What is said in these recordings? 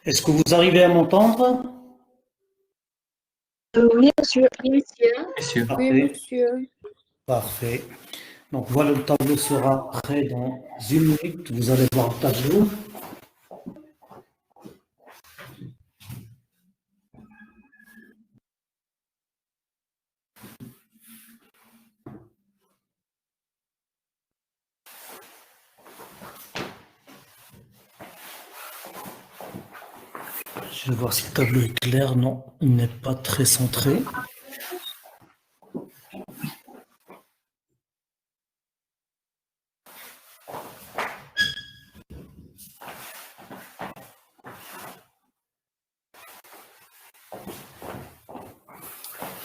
Est-ce que vous arrivez à m'entendre? Oui, monsieur. Oui, monsieur. Monsieur. Oui, Parfait, monsieur. parfait. Donc voilà, le tableau sera prêt dans une minute. Vous allez voir le tableau. Je vais voir si le tableau est clair. Non, il n'est pas très centré.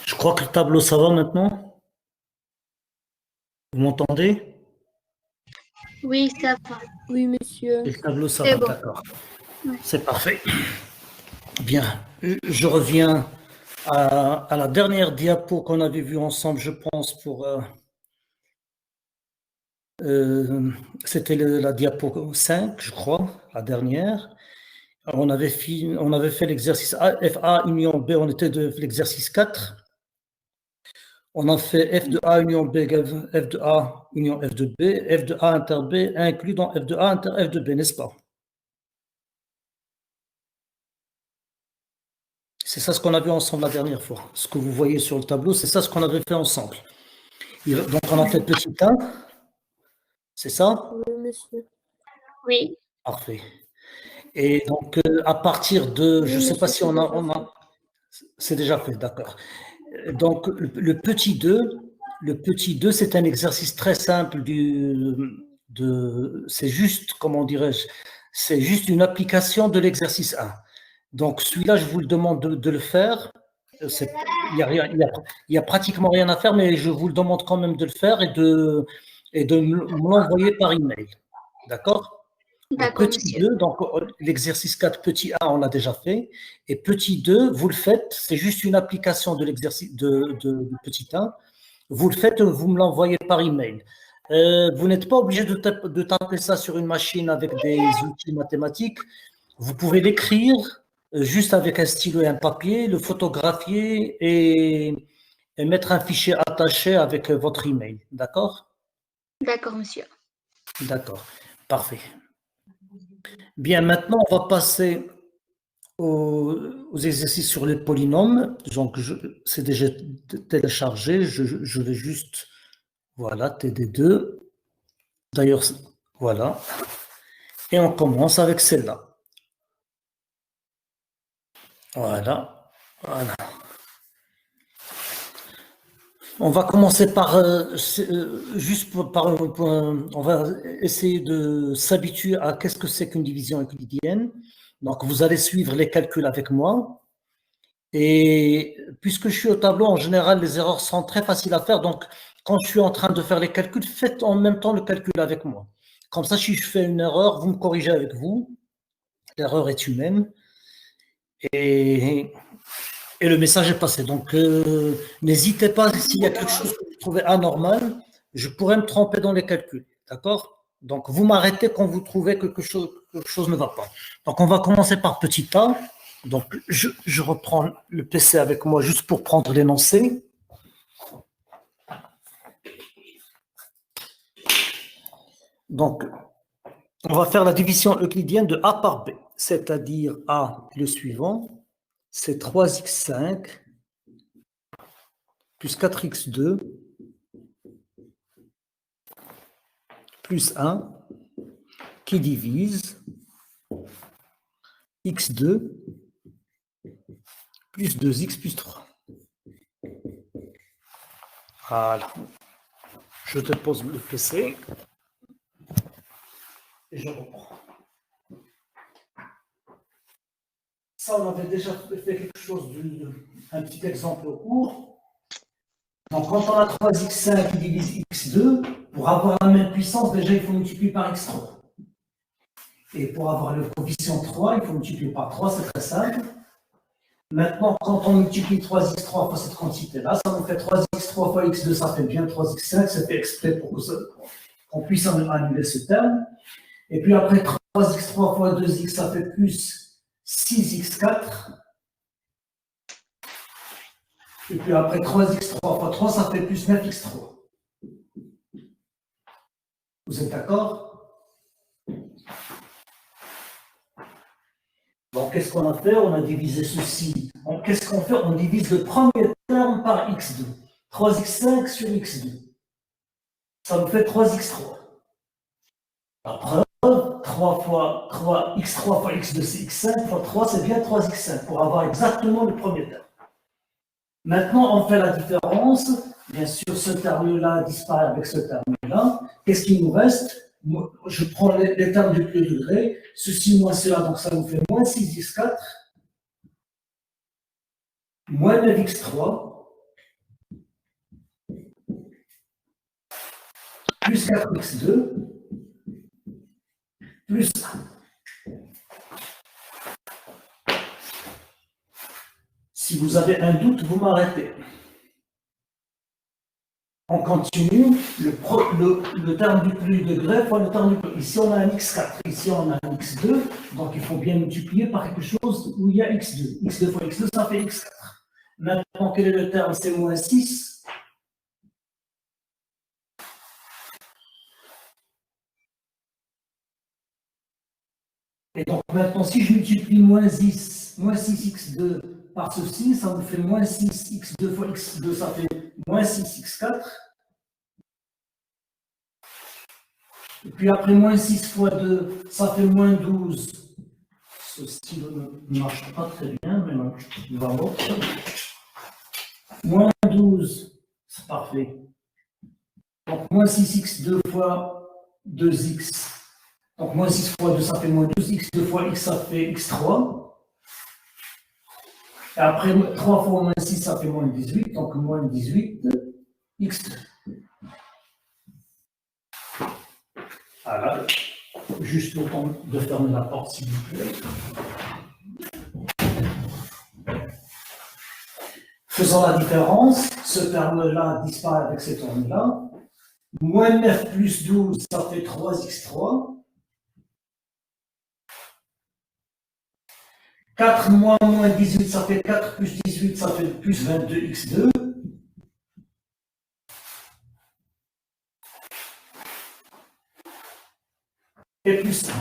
Je crois que le tableau, ça va maintenant? Vous m'entendez? Oui, ça va. Oui, monsieur. Et le tableau, ça C'est va, bon. d'accord. Ouais. C'est parfait. Bien, je reviens à la dernière diapo qu'on avait vue ensemble, je pense, c'était la diapo 5, je crois, la dernière. On avait fait l'exercice FA union B, on était de l'exercice 4. On a fait F de A union B égale F de A union F de B, F de A inter B inclus dans F de A inter F de B, n'est-ce pas? C'est ça ce qu'on a vu ensemble la dernière fois. Ce que vous voyez sur le tableau, c'est ça ce qu'on avait fait ensemble. Donc on a fait petit 1, c'est ça? Oui, monsieur. Oui. Parfait. Et donc à partir de, je ne sais pas si on a, c'est déjà fait, d'accord. Donc, le petit 2, c'est un exercice très simple c'est juste, comment dirais-je, c'est juste une application de l'exercice 1. Donc, celui-là, je vous le demande de le faire. Il y a pratiquement rien à faire, mais je vous le demande quand même de le faire et de me l'envoyer par email. D'accord? D'accord, Petit monsieur. 2, donc l'exercice 4, petit 1, on l'a déjà fait. Et petit 2, vous le faites, c'est juste une application de l'exercice de petit 1. Vous le faites, vous me l'envoyez par email. Vous n'êtes pas obligé de taper ça sur une machine avec des outils mathématiques. Vous pouvez l'écrire juste avec un stylo et un papier, le photographier et mettre un fichier attaché avec votre email. D'accord? D'accord, monsieur. D'accord. Parfait. Bien, maintenant, on va passer aux exercices sur les polynômes. Donc, c'est déjà téléchargé. Je vais juste, voilà, TD2. D'ailleurs, voilà. Et on commence avec celle-là. Voilà. Voilà. On va commencer par, on va essayer de s'habituer à qu'est-ce que c'est qu'une division euclidienne. Donc, vous allez suivre les calculs avec moi. Et puisque je suis au tableau, en général, les erreurs sont très faciles à faire. Donc, quand je suis en train de faire les calculs, faites en même temps le calcul avec moi. Comme ça, si je fais une erreur, vous me corrigez avec vous. L'erreur est humaine. Et le message est passé. Donc, n'hésitez pas, s'il y a quelque chose que vous trouvez anormal, je pourrais me tromper dans les calculs. D'accord? Donc, vous m'arrêtez quand vous trouvez que quelque chose ne va pas. Donc, on va commencer par petit a. Donc, je reprends le PC avec moi juste pour prendre l'énoncé. Donc, on va faire la division euclidienne de a par b, c'est-à-dire a, le suivant, c'est 3x5 plus 4x2 plus 1 qui divise x2 plus 2x plus 3. Voilà. Je dépose le PC et je reprends. Ça, on avait déjà fait quelque chose, un petit exemple court. Donc, quand on a 3x5 qui divise x2, pour avoir la même puissance, déjà, il faut multiplier par x3. Et pour avoir le coefficient 3, il faut multiplier par 3, c'est très simple. Maintenant, quand on multiplie 3x3 fois cette quantité-là, ça nous fait 3x3 fois x2, ça fait bien 3x5, c'est fait exprès pour qu'on puisse annuler ce terme. Et puis après, 3x3 fois 2x, ça fait plus 6x4. Et puis après 3x3 fois 3, ça fait plus 9x3. Vous êtes d'accord? Donc, qu'est-ce qu'on a fait? On a divisé ceci. Qu'est-ce qu'on fait? On divise le premier terme par x2. 3x5 sur x2. Ça nous fait 3x3. La preuve, 3 fois 3x3 fois x2, c'est x5 fois 3, c'est bien 3x5, pour avoir exactement le premier terme. Maintenant, on fait la différence. Bien sûr, ce terme-là disparaît avec ce terme-là. Qu'est-ce qui nous reste? Je prends les termes du premier degré. Ceci moins cela, donc ça nous fait moins 6x4, moins 9x3, plus 4x2, plus 1. Si vous avez un doute, vous m'arrêtez. On continue, le terme du plus degré fois le terme du plus. Ici, on a un x4, ici, on a un x2, donc il faut bien multiplier par quelque chose où il y a x2. x2 fois x2, ça fait x4. Maintenant, quel est le terme? C'est moins 6. Et donc, maintenant, si je multiplie moins 6x2 par ceci, ça me fait moins 6x2 fois x2, ça fait moins 6x4. Et puis après, moins 6 fois 2, ça fait moins 12. Ce stylo ne marche pas très bien, mais non, il va voir. Moins 12, c'est parfait. Donc, moins 6x2 fois 2x. Donc, moins 6 fois 2, ça fait moins 12. x2 fois x, ça fait x3. Et après, 3 fois moins 6, ça fait moins 18. Donc, moins 18, x2. Voilà. Juste le temps de fermer la porte, s'il vous plaît. Faisons la différence. Ce terme-là disparaît avec ce terme-là. Moins 9 plus 12, ça fait 3x3. 4 moins 18, ça fait 4 plus 18, ça fait plus 22x2. Et plus 1.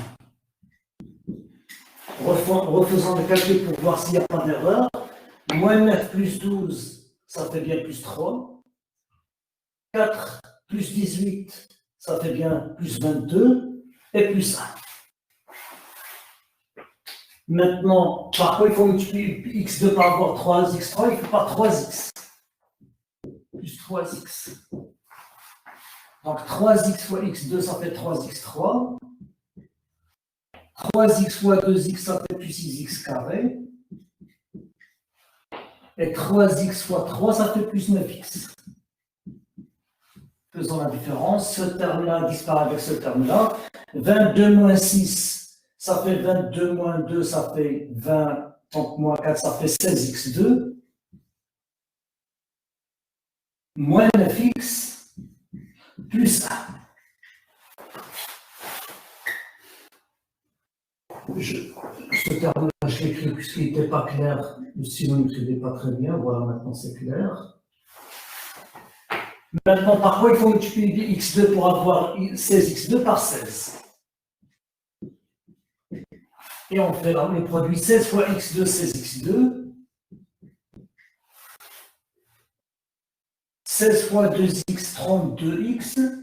Refaisons le calcul pour voir s'il n'y a pas d'erreur. Moins 9 plus 12, ça fait bien plus 3. 4 plus 18, ça fait bien plus 22. Et plus 1. Maintenant, par contre, il faut multiplier x2 par rapport à 3x3, il faut pas 3x. Plus 3x. Donc 3x fois x2, ça fait 3x3. 3x fois 2x, ça fait plus 6x carré. Et 3x fois 3, ça fait plus 9x. Faisons la différence. Ce terme-là disparaît avec ce terme-là. 22 moins 6, ça fait 22 moins 2, ça fait 20. Donc moins 4, ça fait 16x2. Moins 9x, plus 1. Ce terme-là, je l'écris puisqu'il n'était pas clair, sinon il n'écrivait pas très bien. Voilà, maintenant c'est clair. Maintenant, par quoi il faut multiplier x2 pour avoir 16x2 par 16. Et on fait le produit 16 fois x2, 16x2. 16 fois 2x, 32x.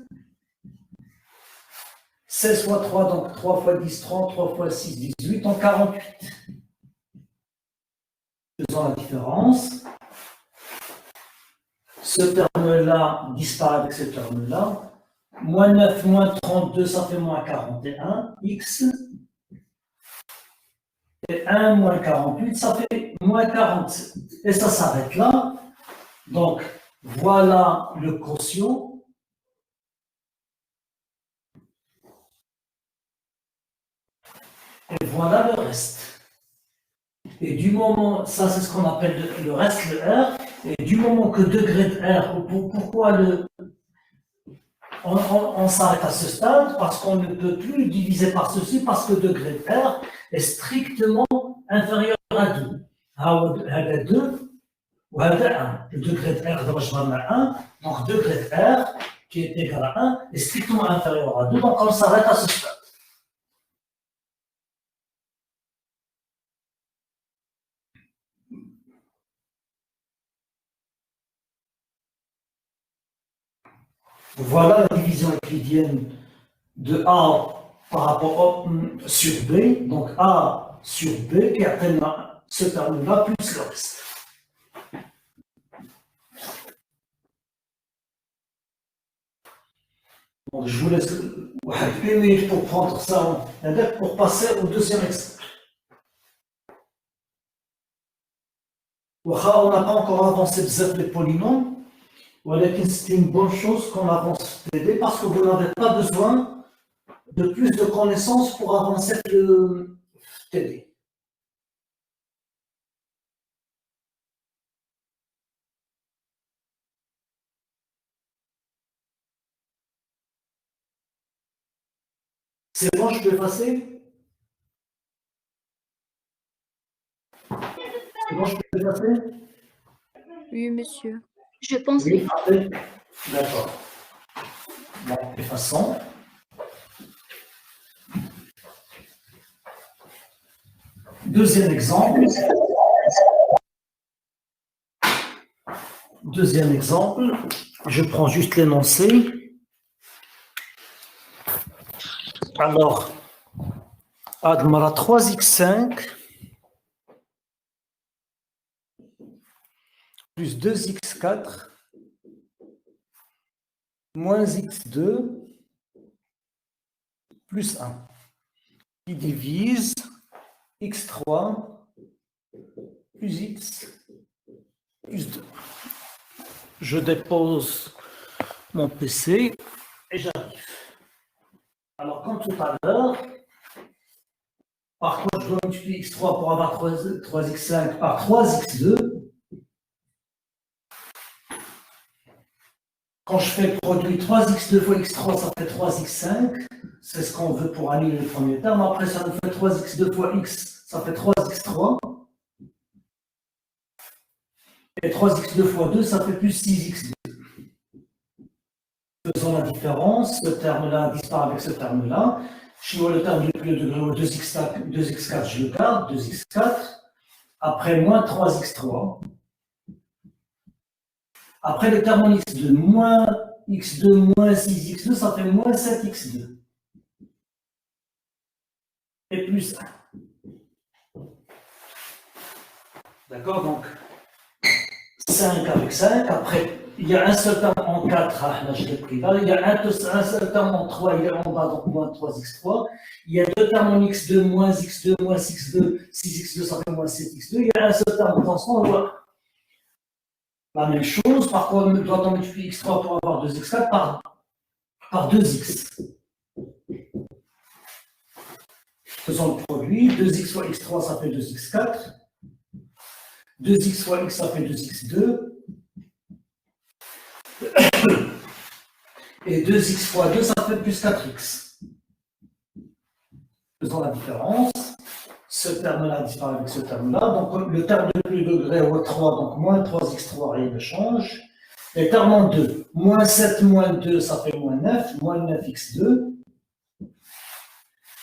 16 fois 3, donc 3 fois 10, 30, 3 fois 6, 18, donc 48. Faisons la différence. Ce terme-là disparaît avec ce terme-là. Moins 9, moins 32, ça fait moins 41, x. Et 1 moins 48, ça fait moins 47. Et ça s'arrête là. Donc, voilà le quotient. Et voilà le reste. Et du moment, ça c'est ce qu'on appelle le reste, le R. Et du moment que degré de R, pourquoi on s'arrête à ce stade? Parce qu'on ne peut plus diviser par ceci, parce que degré de R est strictement inférieur à 2. هذا 2 وهذا 1. Le degré de R d'abord je vais à 1. Donc degré de R qui est égal à 1 est strictement inférieur à 2. Donc on s'arrête à ce stade. Voilà la division euclidienne de A par rapport sur B. Donc A sur B qui atteint ce terme-là plus le reste. Donc je vous laisse une minute pour prendre ça, pour passer au deuxième exemple. On n'a pas encore avancé les polynômes. C'est une bonne chose qu'on avance TD parce que vous n'avez pas besoin de plus de connaissances pour avancer le TD. C'est bon, je peux effacer? C'est bon, je peux effacer? Oui, monsieur. Je pense Oui, oui. d'accord. Bon, effaçons. Deuxième exemple. Deuxième exemple, je prends juste l'énoncé. Alors, Admara 3x5 plus 2x4 moins x2 plus 1 qui divise x3 plus x plus 2. Je dépose mon PC et j'arrive. Alors, comme tout à l'heure, par contre, je dois multiplier x3 pour avoir 3x5 par 3x2. Quand je fais le produit 3x2 fois x3, ça fait 3x5. C'est ce qu'on veut pour annuler le premier terme. Après, ça nous fait 3x2 fois x, ça fait 3x3. Et 3x2 fois 2, ça fait plus 6x2. Faisons la différence. Ce terme-là disparaît avec ce terme-là. Je vois le terme du plus de degré 2x4, je le garde, 2x4. Après, moins 3x3. Après, le terme en x2, moins x2 moins 6x2, ça fait moins 7x2. Et plus 1. D'accord, donc 5 avec 5. Après, il y a un seul terme en 4, là je l'ai pris là. Il y a un seul terme en 3, il est en bas, donc moins 3x3. Il y a deux termes en x2, moins x2, moins 6x2, 6x2, ça fait moins 7x2. Il y a un seul terme en transport, on voit la même chose. Par contre, doit-on multiplier x3 pour avoir 2x4 par 2x. Faisons le produit. 2x fois x3, ça fait 2x4. 2x fois x, ça fait 2x2. Et 2x fois 2, ça fait plus 4x. Faisons la différence. Ce terme-là disparaît avec ce terme-là. Donc, le terme de plus degré au 3, donc moins 3x3, rien ne change. Les termes en 2, moins 7 moins 2, ça fait moins 9, moins 9x2.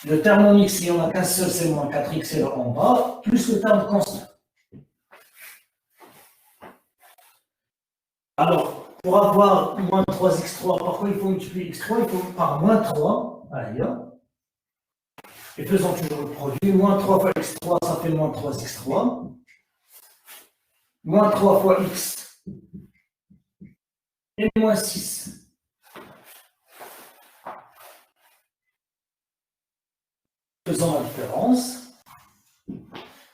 Le terme en x, il n'y en a qu'un seul, c'est moins 4x, c'est en bas, plus le terme constant. Alors, pour avoir moins 3x3, parfois il faut multiplier x3, il faut par moins 3. Allez, et faisons toujours le produit. Moins 3 fois x3, ça fait moins 3x3. Moins 3 fois x et moins 6. Faisons la différence.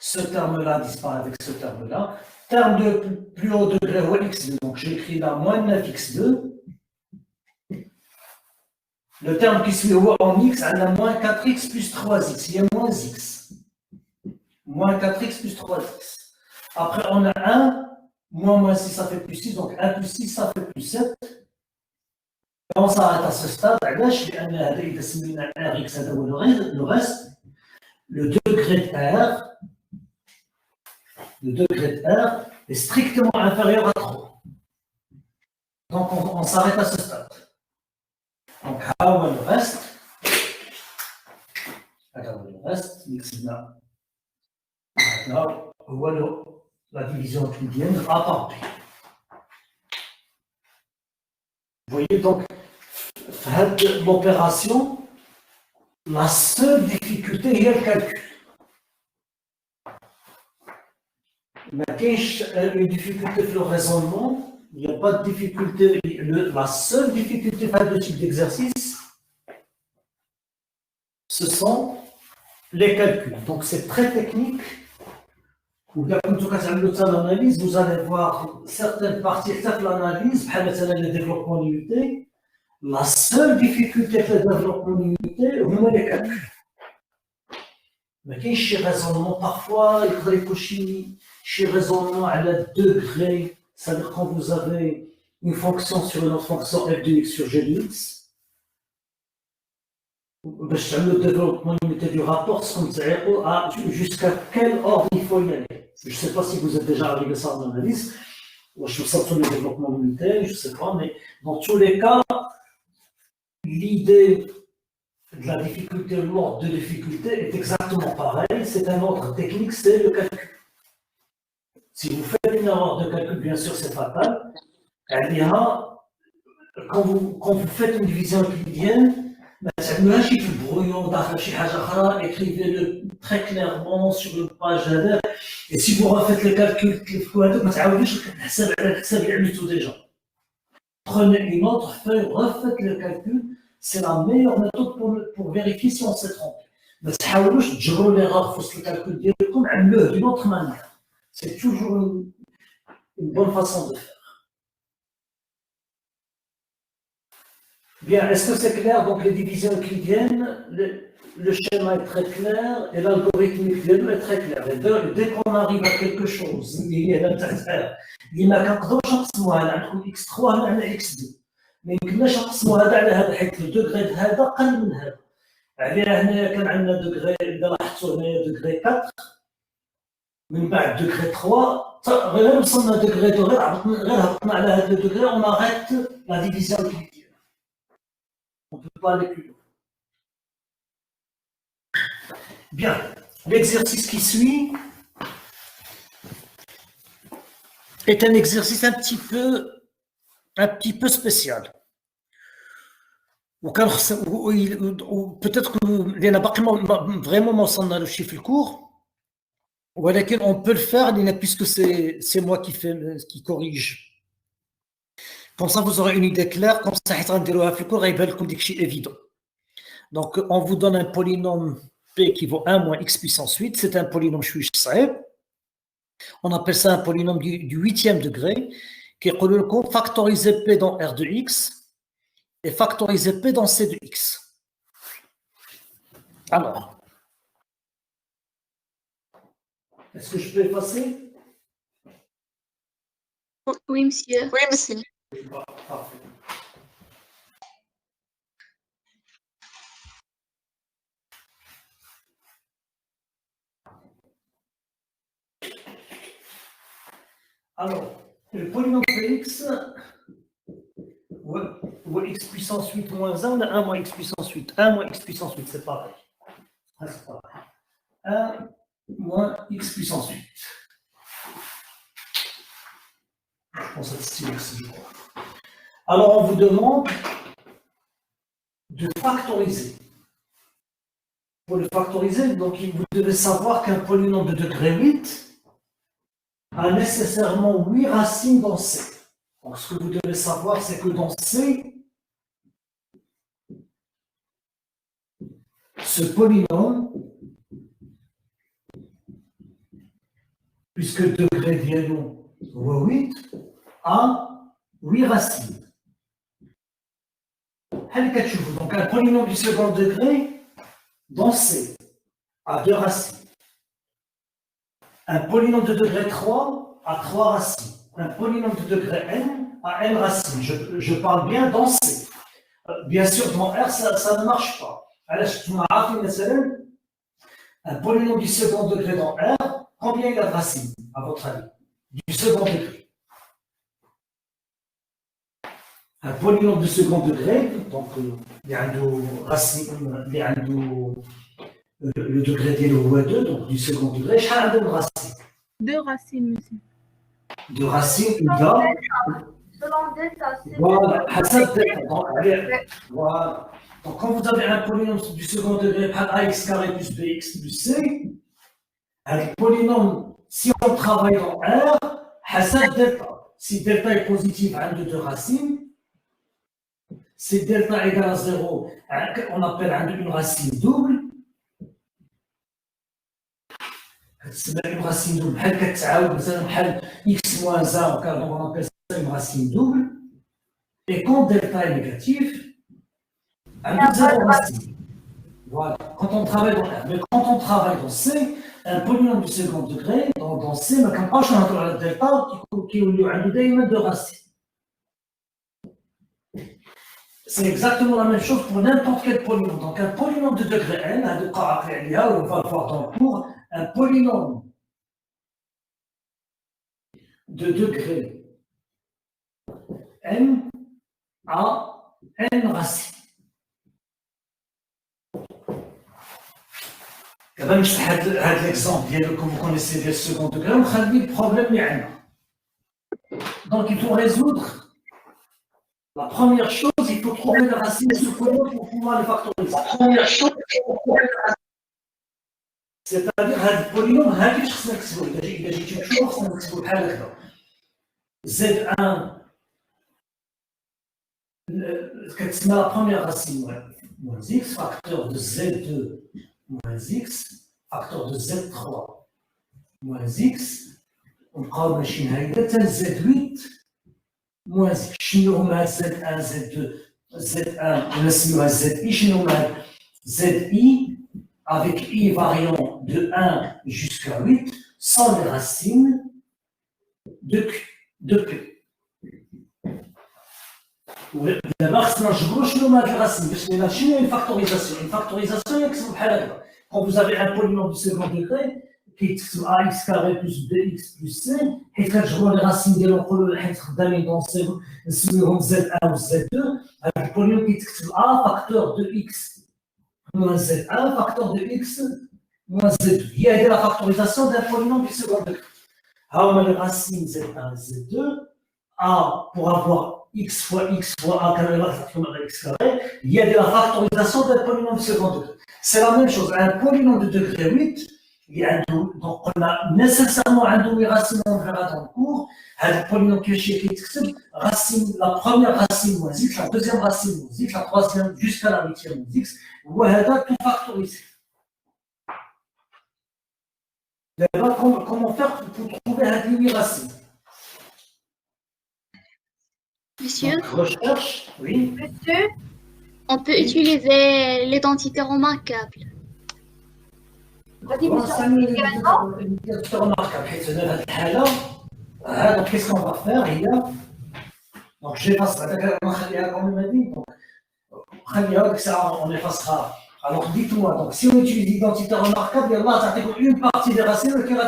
Ce terme-là disparaît avec ce terme-là. Terme de plus haut degré, x2. Donc j'ai écrit là moins 9x2. Le terme qui suit en x, on a moins 4x plus 3x. Il y a moins x. Moins 4x plus 3x. Après, on a 1. Moins 6, ça fait plus 6. Donc 1 plus 6, ça fait plus 7. Et on s'arrête à ce stade. Le reste, le degré de R, le degré de R est strictement inférieur à 3. Donc on s'arrête à ce stade. Donc là, le reste, regardez le reste, là, voilà la division euclidienne A par B. Vous voyez donc, l'opération, la seule difficulté est le calcul. Il y a une difficulté sur le raisonnement, il n'y a pas de difficulté. La seule difficulté dans ce type d'exercice, ce sont les calculs. Donc c'est très technique. Ou bien, en tout cas, l'analyse, vous allez voir certaines parties de l'analyse, le développement d'unité. La seule difficulté de développement d'unité, c'est les calculs. Mais il y a des raisonnements, parfois, il y a des raisonnements à la degré, c'est-à-dire quand vous avez une fonction sur une autre fonction f de x sur g de x, le développement d'unité du rapport, jusqu'à quel ordre il faut y aller. Je ne sais pas si vous êtes déjà arrivé à ça en analyse, je me sens sur le développement d'unité, je ne sais pas, mais dans tous les cas, l'idée de la difficulté, l'ordre de difficulté est exactement pareil, c'est un ordre technique, c'est le calcul. Si vous faites une erreur de calcul, bien sûr, c'est fatal. Quand vous faites une division euclidienne, écrivez-le très clairement sur une page. Et si vous refaites le calcul, prenez une autre feuille, refaites le calcul. C'est la meilleure méthode pour vérifier si on s'est trompé. Mais l'erreur le calcul d'une autre manière. C'est toujours une bonne façon de faire. Bien, est-ce que c'est clair? Donc les divisions euclidiennes, le schéma est très clair et l'algorithme euclidien est très clair. Et dès qu'on arrive à quelque chose, il y a x3 et x2. Mais il y a le degré de هذا أقل من هذا. عليها هنا كان عندنا degré إذا لاحظتوا هنا degré 4 من بعد degré 3 غير وصلنا degré 2 غير هبطنا على هذا degré on arrête la division euclidienne. On ne peut pas aller plus loin. Bien, l'exercice qui suit est un exercice un petit peu spécial. Peut-être qu'il y en a vraiment mentionné le chiffre le cours, mais on peut le faire puisque c'est moi qui corrige. Comme ça, vous aurez une idée claire. Comme ça, c'est évident. Donc, on vous donne un polynôme P qui vaut 1 moins x puissance 8. C'est un polynôme chouïch saïb. On appelle ça un polynôme du 8e degré qui est factoriser P dans R de x et factoriser P dans C de x. Alors, est-ce que je peux effacer? Oui, monsieur. Oui, monsieur. Parfait. Alors, le polynôme Px, ou x puissance 8 moins 1, on a 1 moins x puissance 8. 1 moins x puissance 8, c'est pareil. Presque pareil. 1 moins x puissance 8. Je pense à ce je crois. Alors, on vous demande de factoriser. Pour le factoriser, donc, vous devez savoir qu'un polynôme de degré 8 a nécessairement 8 racines dans C. Donc, ce que vous devez savoir, c'est que dans C, ce polynôme, puisque degré vient 8, a 8 racines. Donc, un polynôme du second degré, dans C, a 2 racines. Un polynôme de degré 3 a 3 racines. Un polynôme de degré n a n racines. Je parle bien dans C. Bien sûr, dans R, ça ne marche pas. Un polynôme du second degré dans R combien il y a de racines, à votre avis, du second degré? Un polynôme de second degré, donc il y a le degré ديالو هو 2, donc du second degré, شحال عنده من racine? 2 racines, monsieur. De racine égale. Selon delta, c'est Voilà, حسب delta. Voilà. Donc, quand vous avez un polynôme du second degré, ax carré plus bx plus c, avec le polynôme, si on travaille dans R, حسب delta. Si delta est positif, un de deux racines. Si delta égale à 0, on appelle une racine double. C'est une racine double. X moins 1, donc on appelle ça une racine double. Et quand delta est négatif, un de 0 racine. Voilà. Quand on travaille dans R. Mais quand on travaille dans C, un polynôme du second degré, dans C, on ne peut pas changer la delta qui a deux racines. C'est exactement la même chose pour n'importe quel polynôme. Donc un polynôme de degré n, on va le voir dans le cours, un polynôme de degré n a n racines. Même si l'exemple que vous connaissez du second degré, on a le problème. Donc il faut résoudre. La première chose, il faut trouver les racines de ce polynôme pour pouvoir les factoriser. La première chose, c'est-à-dire le polynôme, Z1, c'est la première racine moins x, facteur de Z2 moins x, facteur de Z3 moins x, on prend une machine à Z8 moins x. شنو هما Z1 Z2 Z1 ونسميوها ZI. شنو هما ZI avec I variant de 1 jusqu'à 8 sans les racines de P. D'abord, je شنو هما هاد الرacines باش نعرف شنو هي الفاكتوريزاسيون. الفاكتوريزاسيون يكتب بحال هكذا. Quand vous avez un polynôme du second degré, كيتكتب ax carré plus bx plus c, حيت كنجبروا لي راسين ديالهم نقولوا حيت خدامين دون سي نسميوهم z1 و z2. هذا البولينوم كيتكتب a فاكتور دو x moins z1 فاكتور دو x moins z2. هي هذه لا فاكتوريزاسيون ديال البولينوم du second degré. ها هما لي راسين z1 z2. a pour avoir x fois a carré là ça fait x carré. هي هذه لا فاكتوريزاسيون ديال البولينوم du second degré. C'est la même chose. Un polynôme de degré 8, donc on a nécessairement un racine, on verra dans le cours. Le polynôme qui est racine, la première racine moins x, la deuxième racine moins x, la troisième jusqu'à la huitième moins x. Voilà tout factorisé. D'abord, comment faire pour trouver un demi-racine? Monsieur, donc, recherche, oui. Monsieur, on peut utiliser l'identité remarquable. C'est remarquable. Donc, qu'est-ce qu'on va faire? Donc, j'efface. On effacera. Alors, dites-moi, donc, si on utilise l'identité remarquable, ça fait une partie des racines qui va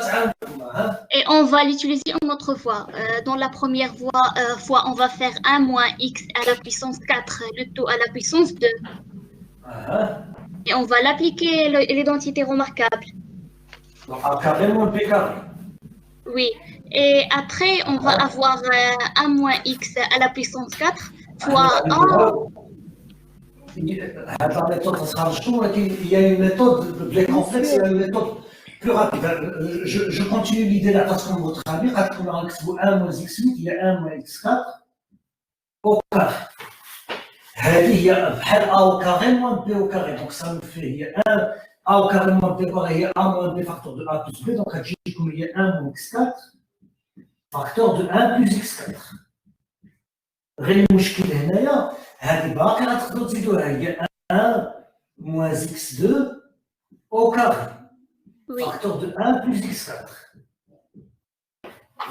Et on va l'utiliser une autre fois. Dans la première fois, on va faire 1 moins x à la puissance 4, le tout à la puissance 2. Et on va l'appliquer l'identité remarquable. Donc, carrément le P carré. Oui. Et après, on va avoir 1 moins x à la puissance 4 fois 1. La méthode, ça sera il y a une méthode bien complexe, il y a une méthode plus rapide. Je continue l'idée là parce qu'on va traduire. Quand on a 1 moins x8, il y a 1 moins x4 au carré. Il y a a au carré moins b au carré. Donc ça nous fait, il y a 1 a au carré moins b au carré, il y a a moins b facteur de a plus b. Donc il y a 1 moins x4 facteur de 1 plus x4. غير المشكل هنايا هذه باقي غتقدروا تزيدوها هي 1 moins x2 au carré. Facteur de 1 plus x4.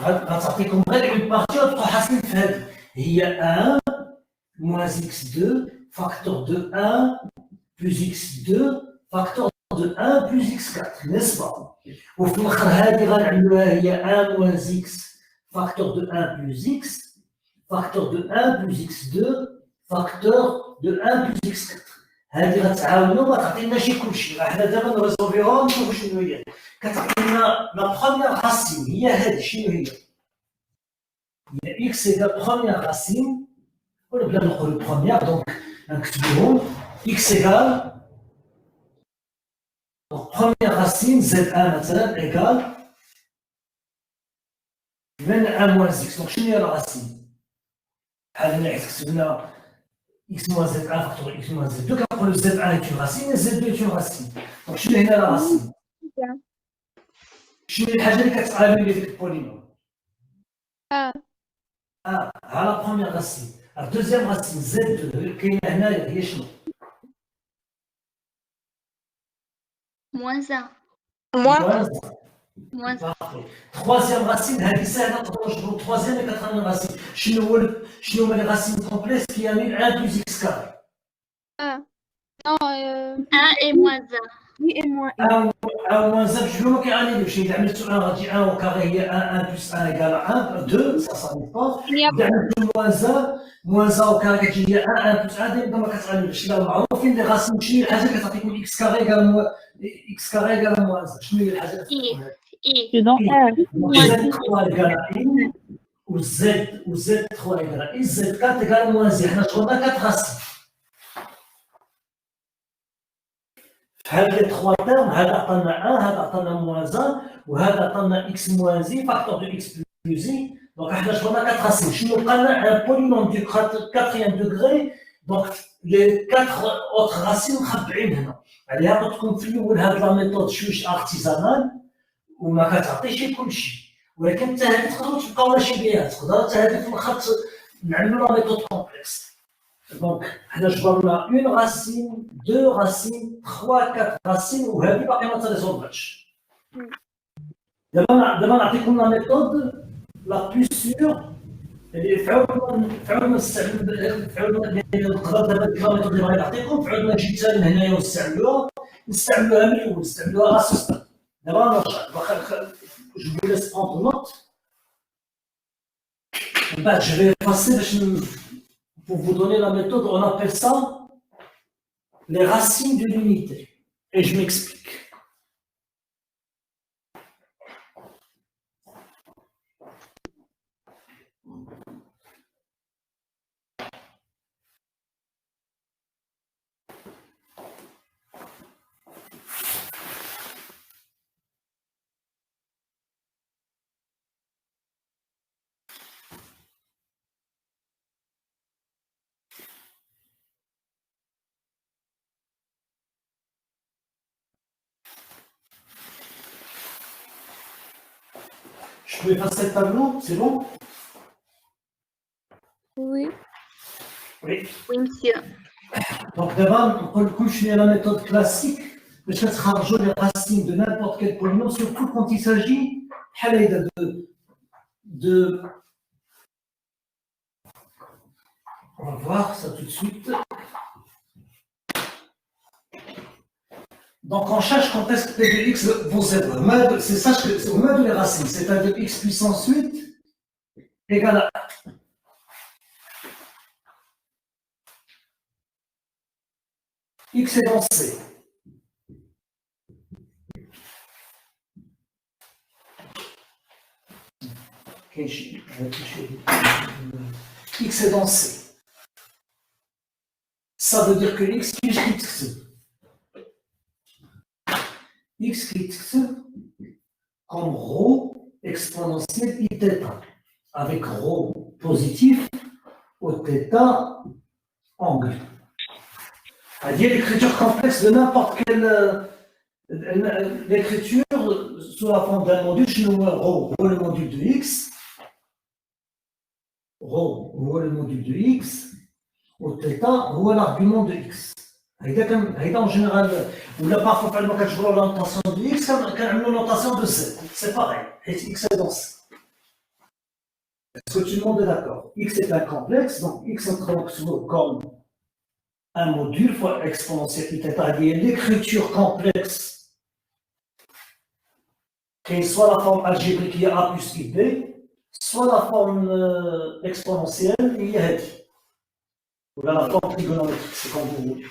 غتعطيكم غير une partie وتبقاو حاصلين في هذه هي 1 moins x2 facteur de 1 plus x2 facteur de 1 plus x4 n'est-ce pas? وفي الاخر هذه غنعملوها هي 1 moins x facteur de 1 plus x facteur de 1 plus x2 facteur de 1 plus x4 هذه غتعاونوا ما تعطينا شي كلشي حنا دابا نريزولفيوها نشوفوا شنو هي كتعطينا لا بروميير راسين هي هذه شنو هي x égale première racine ولا بلا نقولوا بروميير دونك نكتبوهم x égale donc première racine z1 مثلا égale من 1 moins x donc شنو هي لا racine بحال ملي كتبنا x moins z1 facteur x moins z2 كنقولوا z1 est une racine et z2 est une racine donc شنو هنا لا racine شنو هي الحاجه اللي كتعامل لي ديك البولينوم ها لا بروميير racine la deuxième racine z2 كاينه هنايا هي شنو moins 1. Moins 1. Troisième racine, هذه سهلة تقدروا تجبروا troisième et quatrième racine. شنو هما لي racines complexes qui annulent 1 plus x carré 1 et moins 1. Oui, et moi. 1 moins 1 باش ما كيعنيوش إذا عملت 1 غادي 1 au carré هي 1 plus 1 égale 1 2 ça s'arrive pas. إذا عملت moins 1 au carré كتجي هي 1 plus 1 دابا ما كتعنيوش لا معروفين لي racines شنو هي الحاجة اللي كتعطيكم x carré égale x carré égale moins 1 شنو هي الحاجة I. Donc, Z3 égale à I, ou Z3 égale à I, Z4 égale à moins I. On a 4 racines. Les 3 termes, هذا عطانا 1, هذا عطانا moins 1, وهذا عطانا x moins I, facteur de x plus I. Donc, on a 4 racines. Je nous prends un polynôme du 4e degré, donc les 4 autres racines, allez, à votre conflit, la méthode chouche artisanale. وما كتعطيش كلشي ولكن حتى هذه تقدروا تبقاو ماشي بها تقدر حتى هذه في الاخر نعملوا لا ميثود كومبلكس دونك حنا جبرنا اون راسين دو راسين 3 4 راسين وهذه باقي ما تريزولفاتش دابا نعطيكم لا ميثود لا بلو سيور اللي فعلنا نستعملوا نقدر دابا لا ميثود اللي بغيت نعطيكم فعلنا نجي حتى لهنايا ونستعملوها من الاول نستعملوها غاسوس D'abord, je vous laisse prendre note. Je vais passer pour vous donner la méthode. On appelle ça les racines de l'unité. Et je m'explique. Je peux effacer le tableau, c'est bon? oui. Oui. Oui, monsieur. Donc d'abord, on peut la méthode classique, parce que ça sera les racines de n'importe quel polynôme, surtout quand il s'agit de... On va voir ça tout de suite. Donc on cherche quand est-ce que P de x vont être. C'est ça, c'est au moins de les racines, c'est-à-dire x puissance 8 égale à 1. X est dans C. X est dans C. Ça veut dire que x plus x. X fixe comme rho exponentielle i θ, avec rho positif au θ angle. C'est-à-dire l'écriture complexe de n'importe quelle l'écriture sous la forme d'un module, chez nous, rho le module de x, rho le module de x, au θ rho l'argument de x. En général, ou là parfois quand je vois la notation de x, quand la notation de z, c'est pareil, x est dans c. Est-ce que tout le monde est d'accord? X est un complexe, donc x est comme un module fois exponentielle i θ, l'écriture complexe qui est soit la forme algébrique, il y a A plus IB, soit la forme exponentielle, il y a Hadi. Ou là, la forme trigonométrique, c'est comme vous voulez.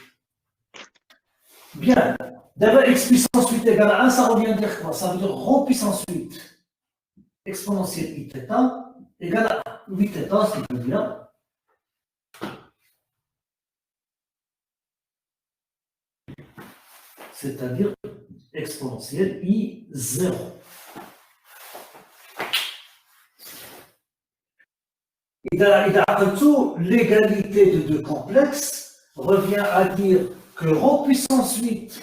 Bien. D'abord, x puissance 8 égale à 1, ça revient à dire quoi? Ça veut dire rho puissance 8 exponentielle i θ égale à 8 θ, ce qui veut dire. C'est-à-dire exponentielle i 0. L'égalité de deux complexes revient à dire que rho puissance 8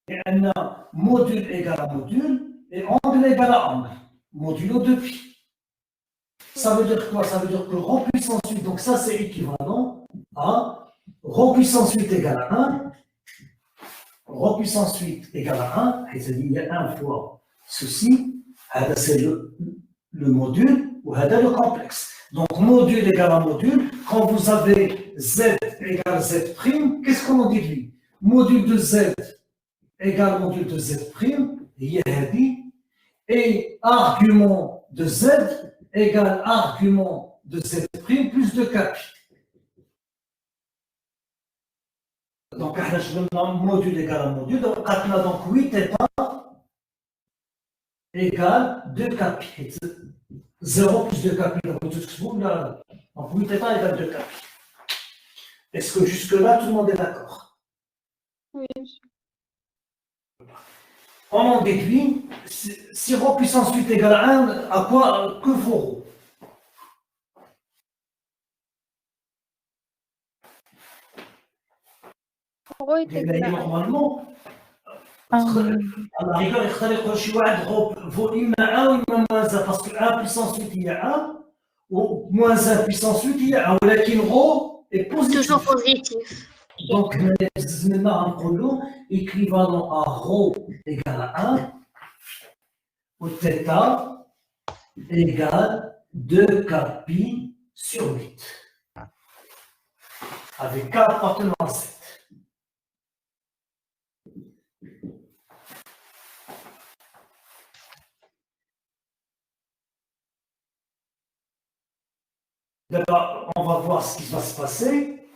est un module égal à module et angle égal à angle, modulo 2π. Ça veut dire quoi? Ça veut dire que rho puissance 8, donc ça c'est équivalent à rho puissance 8 égale à 1, rho puissance 8 égale à 1, et c'est-à-dire il y a 1 fois ceci, c'est le module, ou le complexe. Donc module égale à module, quand vous avez z égale z', qu'est-ce qu'on en déduit? Module de z égale module de z', et argument de z égale argument de z' plus de k. Donc, module égale à module, donc 8 θ égale 2k. 0 plus 2k, donc 8 θ égale 2k. Est-ce que jusque-là, tout le monde est d'accord? Oui. On en déduit, si rho puissance 8 égale à 1, à quoi que vaut rho? Normalement, à la rigueur, il vaut إما 1 ou إما moins 1, parce que 1 puissance 8 il y a 1, ou moins 1 puissance 8 il y a 1, ولكن rho est positif. Toujours positif. Donc, maintenant, un équivalent à rho égale à 1, ou θ égale 2kπ sur 8. Avec k appartenant à 7. D'abord, on va voir ce qui va se passer.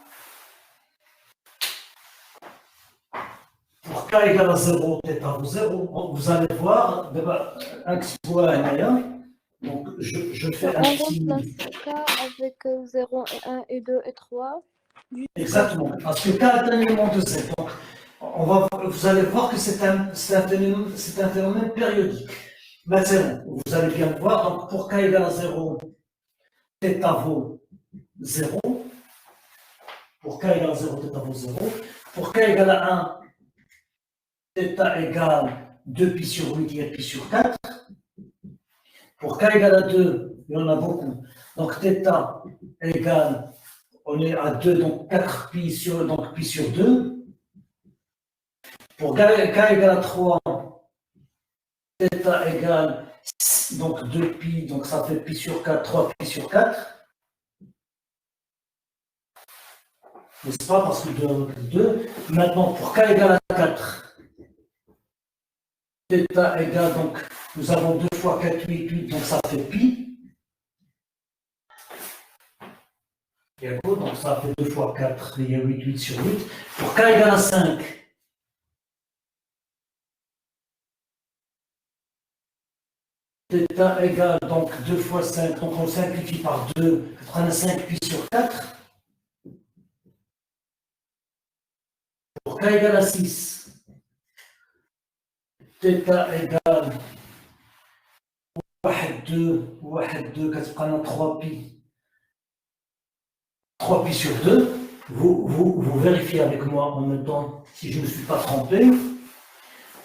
Pour k égale à 0, θ vaut 0, vous allez voir, d'abord, un petit point à donc je fais un petit... On remplace k avec 0 et 1 et 2 et 3. Exactement, parce que k est un élément de z. Donc, vous allez voir que c'est un phénomène périodique. Maintenant, vous allez bien le voir, donc pour k égale à 0, θ vaut 0. Pour k égale à 0, θ vaut 0. Pour k égale à 1, θ égale 2π sur 8 et π sur 4. Pour k égale à 2, il y en a beaucoup. Donc θ égale, on est à 2, donc 4π sur, donc π sur 2. Pour k égale à 3, θ égale donc 2π, donc ça fait π sur 4, 3π sur 4. N'est-ce pas? Parce que 2. Maintenant, pour k égale à 4, θ égale, donc nous avons 2 fois 4, 8, donc ça fait π. Donc ça fait 2 fois 4, il y a 8 sur 8. Pour k égale à 5, θ égale donc 2 fois 5, donc on simplifie par 2, 85 π sur 4. Pour k égale à 6, θ égale 1, 2, 3π. 3π sur 2, vous vérifiez avec moi en même temps si je ne me suis pas trompé.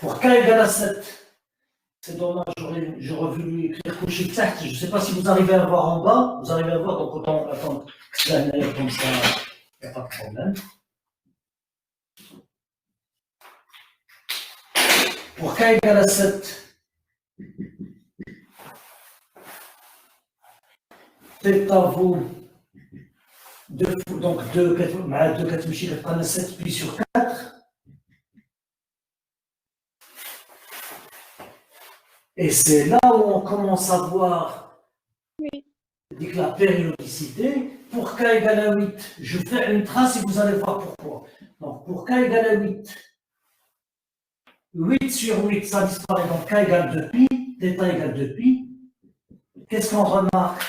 Pour k égale à 7, c'est dommage, j'aurais voulu écrire couché de 7. Je ne sais pas si vous arrivez à voir en bas, vous arrivez à voir, donc autant attendre que ça aille comme ça, il n'y a pas de problème. Pour k égale à 7, θ vaut 2, donc 2, 4, 7 π sur 4. Et c'est là où on commence à voir Oui. la périodicité. Pour k égale à 8, je fais une trace et vous allez voir pourquoi. Donc pour k égale à 8, 8 sur 8, ça disparaît, donc k égale 2pi, θ égale 2pi. Qu'est-ce qu'on remarque?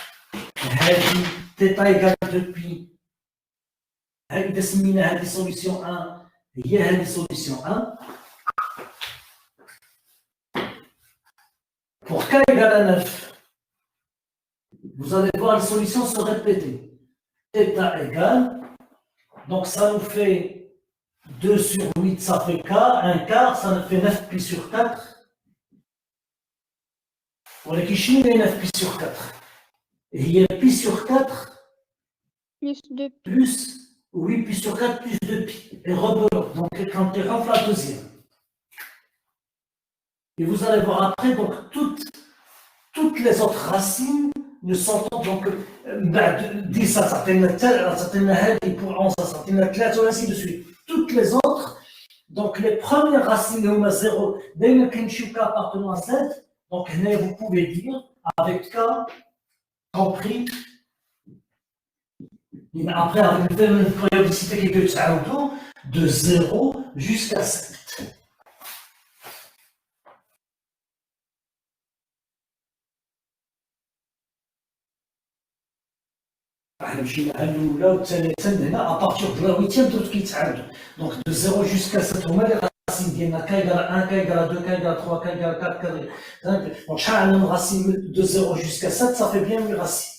θ égale 2pi. هذه سمينا هذه solution 1 هي هذه solution 1. Pour k égale à 9, vous allez voir les solutions se répéter. Θ égale, donc ça nous fait 2 sur 8, ça fait k, un quart, ça nous fait 9 pi sur 4. ولكن شنو هي 9 pi sur 4 هي pi sur 4 Plus 2 pi. plus 8 pi sur 4 plus 2 pi. Et rebelote, donc quand tu rafles la deuxième. Et vous allez voir après, donc toutes les autres racines ne sont donc 10 ça s'atteigne pour 11 ça s'atteigne 3 ainsi de suite. Toutes les autres, donc les premières racines au 0, dès que k appartenant à z, donc vous pouvez dire avec k compris. Après, avec une périodicité qui peut être de 0 jusqu'à 7. À partir de la 8e, tout ce qui est donc de 0 jusqu'à 7, on met les racines qui k égale à 1, k égale à 2, k égale à 3, k égale à 4, k égale à 5. Donc chaque racine de 0 jusqu'à 7, ça fait bien 8 racines.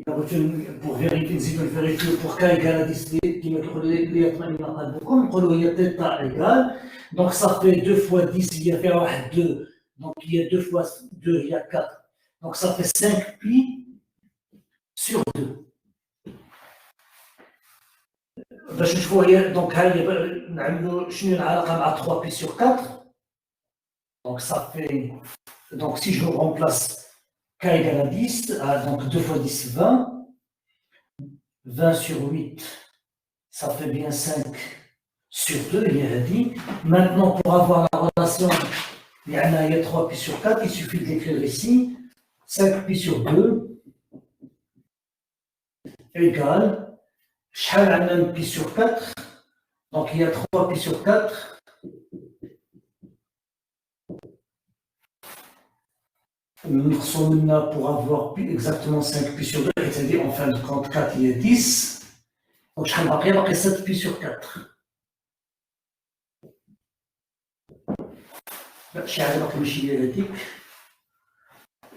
Pour vérifier pour k égale à 10 qui me trouve les θ égale, donc ça fait 2 fois 10, il y a fait 2, donc il y a 2 fois 2, il y a 4, donc ça fait 5 pi sur 2. باش نشوفوا هي donc هاي نعملوا شنو العلاقه مع 3 pi sur 4. Donc ça fait, donc si je remplace k égale à 10, donc 2 fois 10, 20. 20 sur 8, ça fait bien 5 sur 2, il y a dit. Maintenant, pour avoir la relation, il y a 3 pi sur 4, il suffit de l'écrire ici. 5 pi sur 2 égale, شحال عندنا pi sur 4, donc il y a 3 pi sur 4. Pour avoir exactement 5 pi sur 2, c'est-à-dire en fin de compte 4 il y a 10. Donc je vais 7 pi sur 4.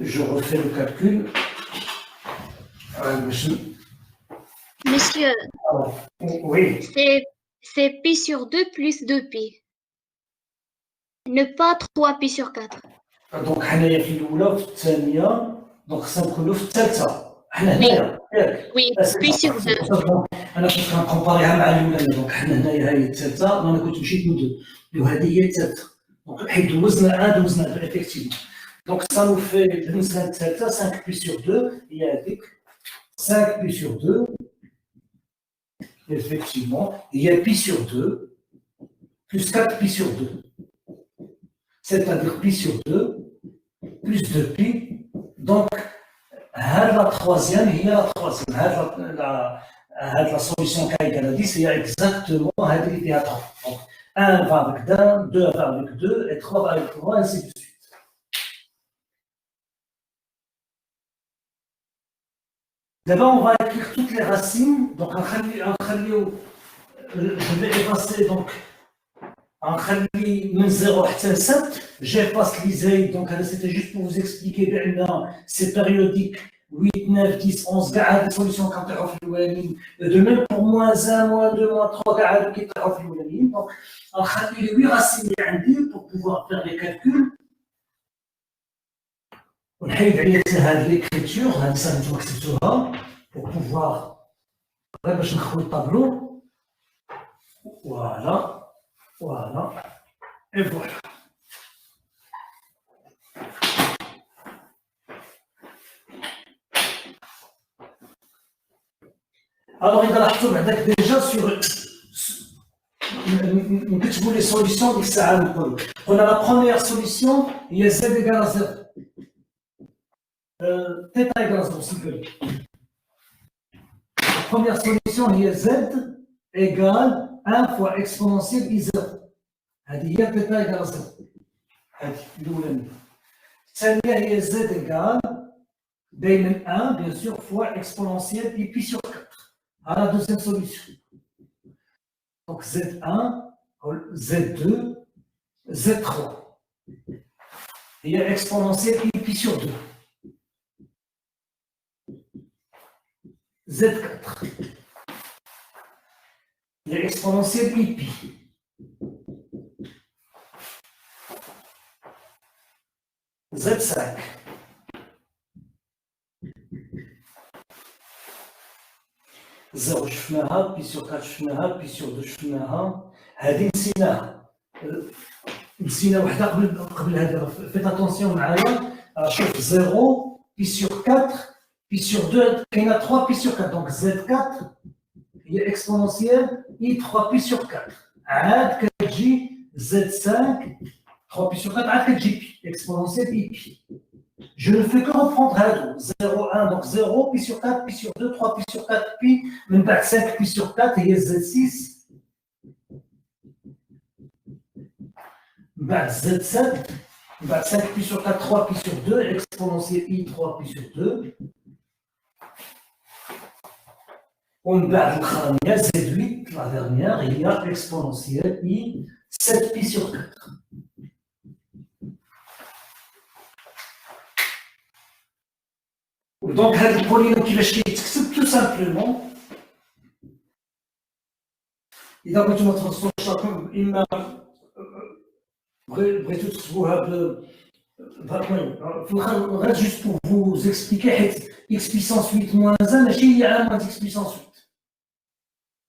Je refais le calcul. Monsieur, Oui. c'est pi sur 2 plus 2 pi. Ne pas 3 pi sur 4. دونك حنايا في الاولى وفي الثانيه دونك سنقولوا في الثالثه حنا هنايا وي بي سور 2. انا كنت كنكومباريها مع الاولى دونك حنا هنايا هي الثالثه وانا كنت مشيت من 2 وهذه هي الثالثه دونك حيت دوزنا دوزنا افيكتيفمون دونك سا نو في بالنسبه للثالثه 5 بي سور 2 هي هذيك 5 بي سور 2 effectivement il y a pi sur 2 plus 4 pi sur 2, c'est-à-dire pi sur 2 plus 2 pi. Donc, la troisième, il y a la troisième. La solution k égale à 10, il y a exactement il y a 3. Donc, 1 va avec 1, 2 va avec 2, et 3 va avec 3, ainsi de suite. D'abord, on va écrire toutes les racines. Donc, je vais effacer donc من 0 حتى 7, j'efface les donc c'était juste pour vous expliquer bien c'est périodique 8, 9, 10, 11 كاع هذه solution كنطيحوا في الاولانيين de même pour moins 1, moins 2, moins 3 كاع هذو كيطيحوا في الاولانيين donc غنخلي لي 8 racines اللي عندي pour pouvoir faire les calculs ونحيد عليا حتى هاد ليكريتور هذه صافي نتوما كتبتوها pour pouvoir باش نخوي الطابلو voilà. Voilà, et voilà. Alors, il a la déjà sur نكتبوا les solutions ديك الساعه نقولوا قلنا la première solution هي z égale à 0 θ égale à 0 سيمبل. La première solution هي z égale 1 fois exponentielle i0 هذه هي θ égale à 0 هذه الاولى. الثانيه هي z égale دائما 1 bien sûr fois exponentielle i pi sur 4 à la deuxième solution. Donc Z1, Z2, Z3. Il y a exponentielle I pi sur 2. Z4. Il y a exponentielle I pi. Z5. زوج شفناها بي سور 4 شفناها بي سور 2 شفناها هذه نسينا وحده قبل هذا فيت اتونسيون معايا شوف 0 بي سور 4 بي سور 2 كاينه 3 بي سور 4 دونك زد 4 هي اكسبونونسيال اي 3 بي سور 4 عاد كتجي زد 5 3 بي سور 4 عاد كتجي بي اكسبونونسيال اي بي. Je ne fais que reprendre هادو 0, 1, donc 0, pi sur 4, pi sur 2, 3, pi sur 4, pi, من بعد 5 pi sur 4 هي Z6 من بعد Z7 من بعد 5 pi sur 4, 3 pi sur 2, exponentielle I 3 pi sur 2 ومن بعد الأخرانية Z8 la dernière هي exponentielle I 7 pi sur 4. Donc, le polynôme qui va c'est tout simplement. إذا بغيتو ما تخصوش إما بغيتو تكتبوها في الآخر غير juste pour vous expliquer حيت x puissance 8 moins 1 ماشي هي على moins x puissance 8.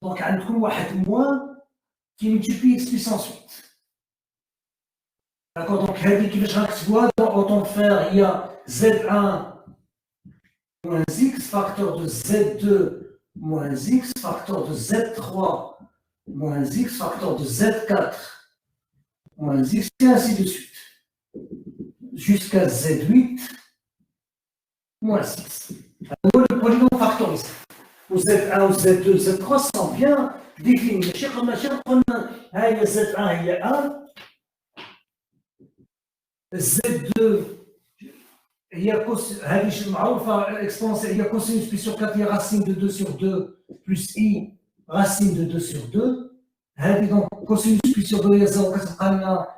Donc عندكم واحد moins qui multiplie x puissance 8. D'accord, donc هذه كيفاش غنكتبوها autant faire il y a z1 moins x, facteur de z2 moins x, facteur de z3 moins x, facteur de z4 moins x, et ainsi de suite. Jusqu'à z8 moins 6. Alors, le polynôme factorisé. Ou z1 ou z2, z3 sont bien définis. Z1 il y a 1, z2 هي هذه معروفه اكسبونسيال هي كوسينوس بي سور 4 هي راسين دو 2 سور 2 بلس اي راسين دو 2 سور 2 هذه دونك كوسينوس بي سور 2 هي 0 كتبقى لنا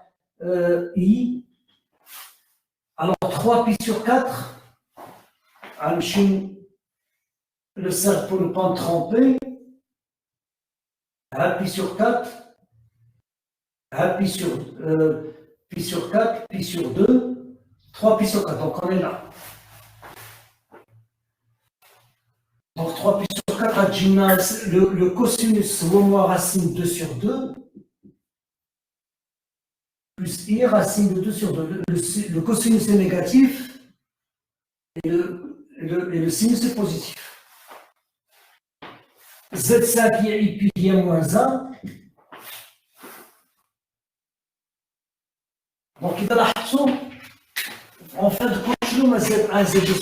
اي الوغ 3 بي سور 4 غنمشيو لو سيركل بور نو با نترومبي ها بي سور 4 ها بي سور 4 بي سور 2 3 pi sur 4, donc on est là. Donc 3 pi sur 4 à gymnase, le cosinus moins racine 2 sur 2, plus i racine de 2 sur 2. Le cosinus est négatif et le sinus est positif. Z5 il y a i pi il y a moins 1. Donc il va la en fin de compte, je vais Z1 Z2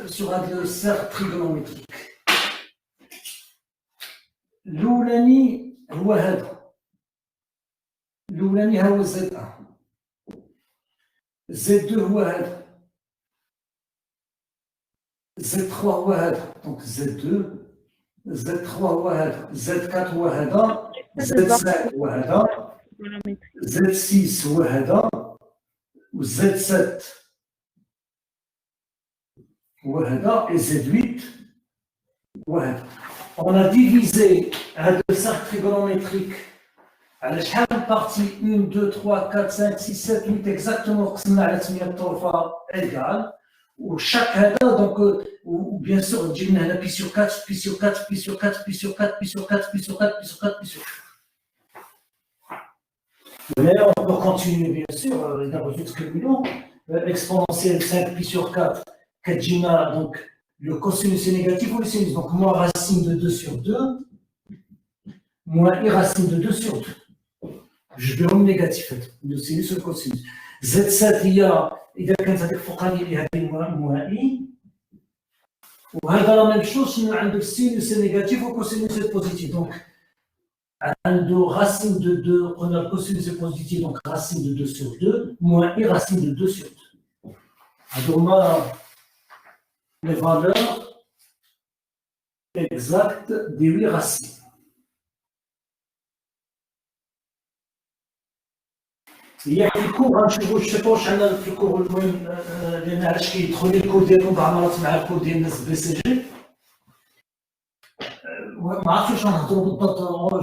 sur un cercle trigonométrique. الأولاني هو هذا. الأولاني هو Z1. Z2 هو هذا. Z3 هو هذا. Donc Z2 Z3 هو هذا. Z4 هو هذا. Z5 هو هذا. Z6 هو هذا. و Z7 وهذا et Z8 وهذا. On a divisé le cercle trigonométrique على شحال من partie 1 2 3 4 5 6 7 8 exactement قسمنا على 8 طرفة égal و chaque هذا donc ou bien sûr نجي هنا pi sur 4 pi sur 4 pi sur 4 pi sur 4 pi sur 4 pi sur 4 pi sur 4 pi sur 4. Mais on peut continuer bien sûr les résultats cumulants exponentielle 5 pi sur 4 Kajima, donc le cosinus est négatif ou le sinus, donc moins racine de 2 sur 2, moins i racine de 2 sur 2. جبرهم نيجاتيفات السينوس والكوسينوس زد 7 هي اذا كانت هذيك الفوقانيه اللي هذه موائي وهذا لا ميم شوز شنو عنده السينوس نيجاتيف والكوسينوس بوزيتيف دونك عنده racine de 2 on a le cosinus est positif donc racine de 2 sur 2 moins i racine de 2 sur 2 donc on a les valeurs exactes des 8 racines. Il y a des cours, je ne sais pas, je suis cours qui est le code des nombres à le code des BCG.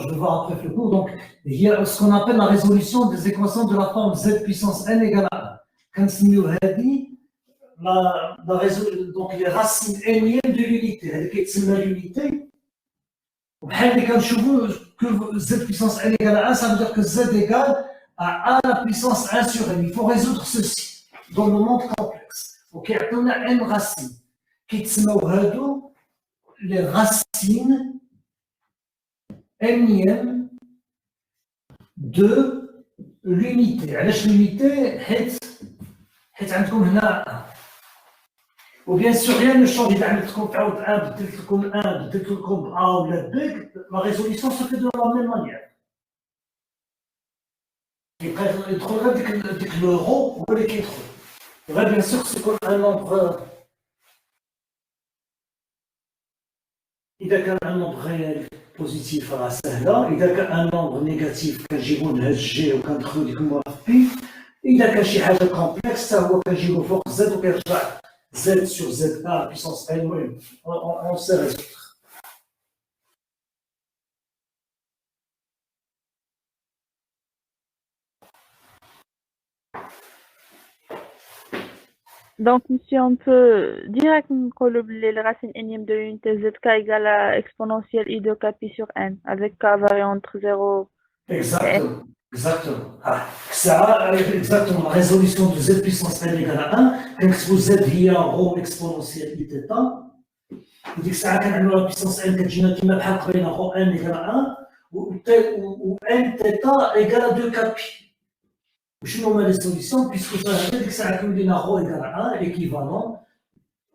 Je vais voir après le cours. Donc, il y a ce qu'on appelle la résolution des équations de la forme z puissance n égale à 1. Quand c'est mieux donc les racines n'ième de l'unité. C'est l'unité. Que z puissance n égale à 1, ça veut dire que z égale à 1 à la puissance 1 sur n. Il faut résoudre ceci dans le monde complexe. Ok, on a n racines. Qui sont les racines n'ième de l'unité. علاش l'unité حيت عندكم هنا و bien sûr rien ne change إذا عندكم تعاود 1 بدلت لكم 1 بدلت لكم A ولا B la résolution se fait de la même manière. يدخل غير ديك l'euro هو اللي كيدخل. غير bien sûr c'est comme un nombre إذا كان un nombre réel بوزيتيف راه سهله، اذا كان ان نومبر نيجاتيف كنجيبو لهاد الجي وكندخلو ديك المره في بي، اذا كان شي حاجه كومبلكس حتى هو كنجيبو فوق زد وكيرجع زد سور زد ا بيسونس ان. المهم اون سي ريزولتر. Donc, monsieur, on peut directement coller les racines énième de l'unité zk égale à exponentielle i de k pi sur n, avec k variant entre 0 Exactement. Exactement. Ah, ça, exactement. La résolution de z puissance n égale à 1, quand vous z هي rho exponentielle i θ, وديك الساعة كنعملو la puissance n كتجينا كيما بحال قبيله rho n égale à 1 و n θ égale à 2 k pi. وشنو هما لي سوليسيون بيسكو صافي ديك الساعه كيولينا رو ايكال 1 ايكيفالون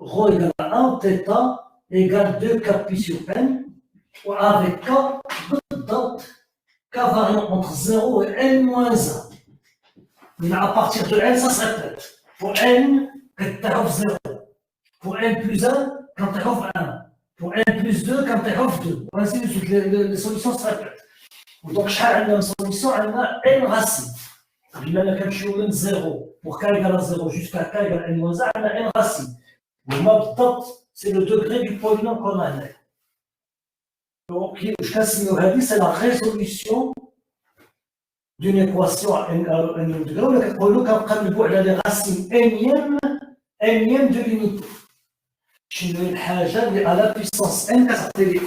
رو ايكال 1 تيتا ايكال 2 كا بي سور ان و افيك كا بالضبط كا فاريون اونتر 0 و ان موان 1. من ابارتيغ دو ان سا سا ريبيت بور ان كتعرف 0 بور ان بلس 1 كنطيحو في 1 بور ان بلس 2 كنطيحو في 2 وانسي دو سويت لي سوليسيون سا ريبيت. ودونك شحال عندنا من سوليسيون عندنا ان راسين. بما أننا كنمشيو من 0 pour k égale à 0 jusqu'à k égale à n-1 on a n racine. وهما بالضبط c'est le degré du polynôme qu'on a هنا. Donc واش كنسميو هذه c'est la résolution d'une équation à n degré ولا كنقولوا كنقلبوا على لي racines nème de l'unité. شنو هي الحاجه اللي على puissance n كتعطي لي